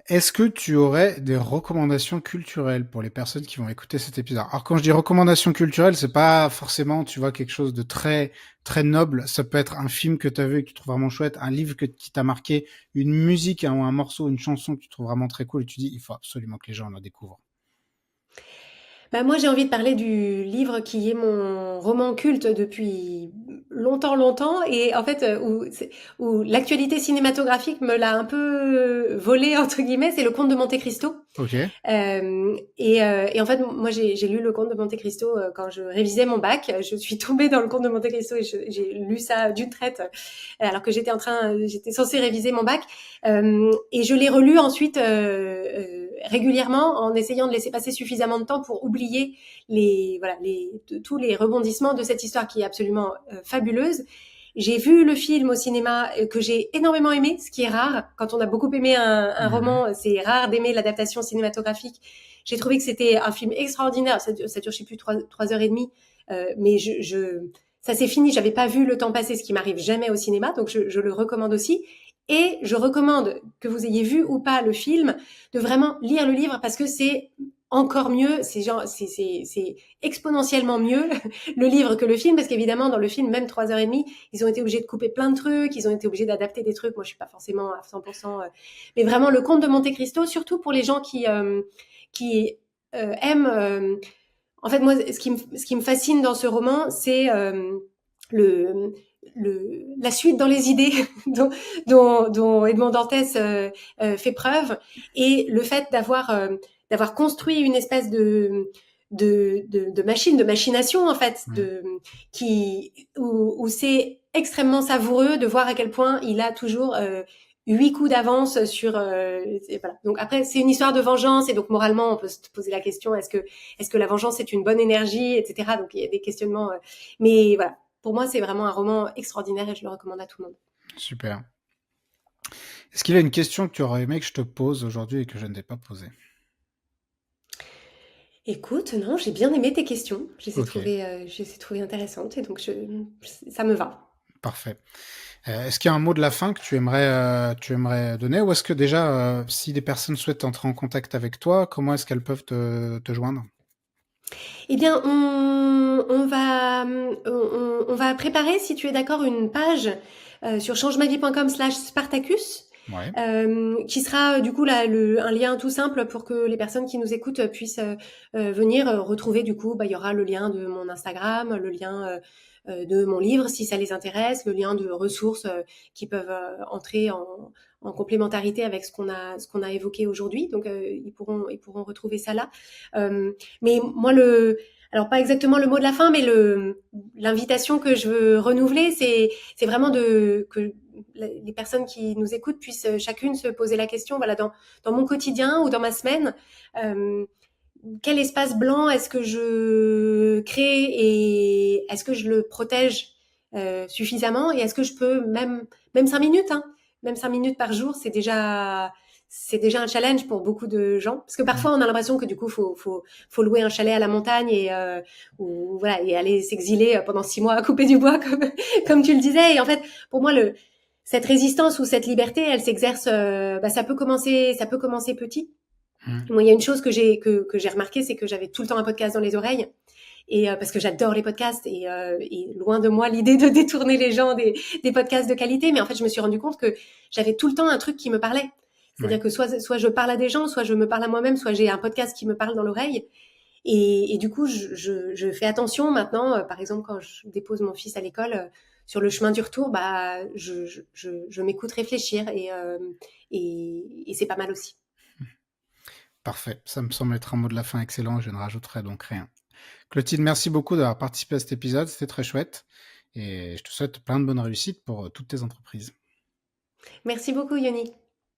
Est-ce que tu aurais des recommandations culturelles pour les personnes qui vont écouter cet épisode? Alors quand je dis recommandations culturelles, c'est pas forcément, tu vois, quelque chose de très très noble. Ça peut être un film que tu as vu et que tu trouves vraiment chouette, un livre qui t'a marqué, une musique ou un morceau, une chanson que tu trouves vraiment très cool et tu dis il faut absolument que les gens la découvrent.
Moi, j'ai envie de parler du livre qui est mon roman culte depuis longtemps et en fait où l'actualité cinématographique me l'a un peu volé entre guillemets, c'est le Comte de Monte Cristo.
Ok.
Et en fait, moi, j'ai lu le Comte de Monte Cristo quand je révisais mon bac. Je suis tombée dans le Comte de Monte Cristo et j'ai lu ça d'une traite, alors que j'étais censée réviser mon bac. Et je l'ai relu ensuite régulièrement en essayant de laisser passer suffisamment de temps pour oublier tous les rebondissements de cette histoire qui est absolument fabuleuse. J'ai vu le film au cinéma que j'ai énormément aimé, ce qui est rare. Quand on a beaucoup aimé un roman, c'est rare d'aimer l'adaptation cinématographique. J'ai trouvé que c'était un film extraordinaire. Ça dure je sais plus, 3 heures et demie. Mais ça s'est fini. J'avais pas vu le temps passer, ce qui m'arrive jamais au cinéma. Donc, je le recommande aussi. Et je recommande, que vous ayez vu ou pas le film, de vraiment lire le livre parce que c'est encore mieux, c'est exponentiellement mieux le livre que le film, parce qu'évidemment dans le film, même 3 heures et demie, ils ont été obligés de couper plein de trucs, ils ont été obligés d'adapter des trucs. Moi, je suis pas forcément à 100%, mais vraiment le Comte de Monte Cristo, surtout pour les gens qui aiment. En fait, moi, ce qui me fascine dans ce roman, c'est le la suite dans les idées dont Edmond Dantès fait preuve, et le fait d'avoir construit une espèce de machine, de machination en fait, où c'est extrêmement savoureux de voir à quel point il a toujours 8 coups d'avance sur. Voilà. Donc après, c'est une histoire de vengeance, et donc moralement, on peut se poser la question est-ce que la vengeance est une bonne énergie, etc. Donc il y a des questionnements, mais voilà. Pour moi, c'est vraiment un roman extraordinaire et je le recommande à tout le monde.
Super. Est-ce qu'il y a une question que tu aurais aimé que je te pose aujourd'hui et que je ne t'ai pas posée?
Écoute, non, j'ai bien aimé tes questions. Je les ai
Ok,
trouvées intéressantes et donc ça me va.
parfait. Est-ce qu'il y a un mot de la fin que tu aimerais donner, ou est-ce que déjà, si des personnes souhaitent entrer en contact avec toi, comment est-ce qu'elles peuvent te joindre?
Eh bien, on va préparer, si tu es d'accord, une page sur changemavie.com/Spartacus,
Ouais.
qui sera du coup là, un lien tout simple pour que les personnes qui nous écoutent puissent venir retrouver. Du coup, il y aura le lien de mon Instagram, le lien de mon livre si ça les intéresse, le lien de ressources qui peuvent entrer en complémentarité avec ce qu'on a évoqué aujourd'hui. Donc ils pourront retrouver ça là. Mais moi alors pas exactement le mot de la fin, mais l'invitation que je veux renouveler, c'est vraiment que les personnes qui nous écoutent puissent chacune se poser la question, voilà, dans mon quotidien ou dans ma semaine, quel espace blanc est-ce que je crée et est-ce que je le protège suffisamment, et est-ce que je peux même 5 minutes, hein, même 5 minutes par jour, c'est déjà un challenge pour beaucoup de gens, parce que parfois on a l'impression que du coup faut louer un chalet à la montagne ou voilà, et aller s'exiler pendant 6 mois à couper du bois comme tu le disais. Et en fait, pour moi, cette résistance ou cette liberté, elle s'exerce. Ça peut commencer petit. Moi, il y a une chose que j'ai remarqué, c'est que j'avais tout le temps un podcast dans les oreilles. Et parce que j'adore les podcasts, et loin de moi l'idée de détourner les gens des podcasts de qualité, mais en fait je me suis rendu compte que j'avais tout le temps un truc qui me parlait. C'est-à-dire que soit je parle à des gens, soit je me parle à moi-même, soit j'ai un podcast qui me parle dans l'oreille. Et du coup, je fais attention maintenant. Par exemple, quand je dépose mon fils à l'école, sur le chemin du retour, je m'écoute réfléchir, et c'est pas mal aussi.
Parfait. Ça me semble être un mot de la fin excellent. Je ne rajouterai donc rien. Clotilde, merci beaucoup d'avoir participé à cet épisode. C'était très chouette. Et je te souhaite plein de bonnes réussites pour toutes tes entreprises.
Merci beaucoup, Yoni.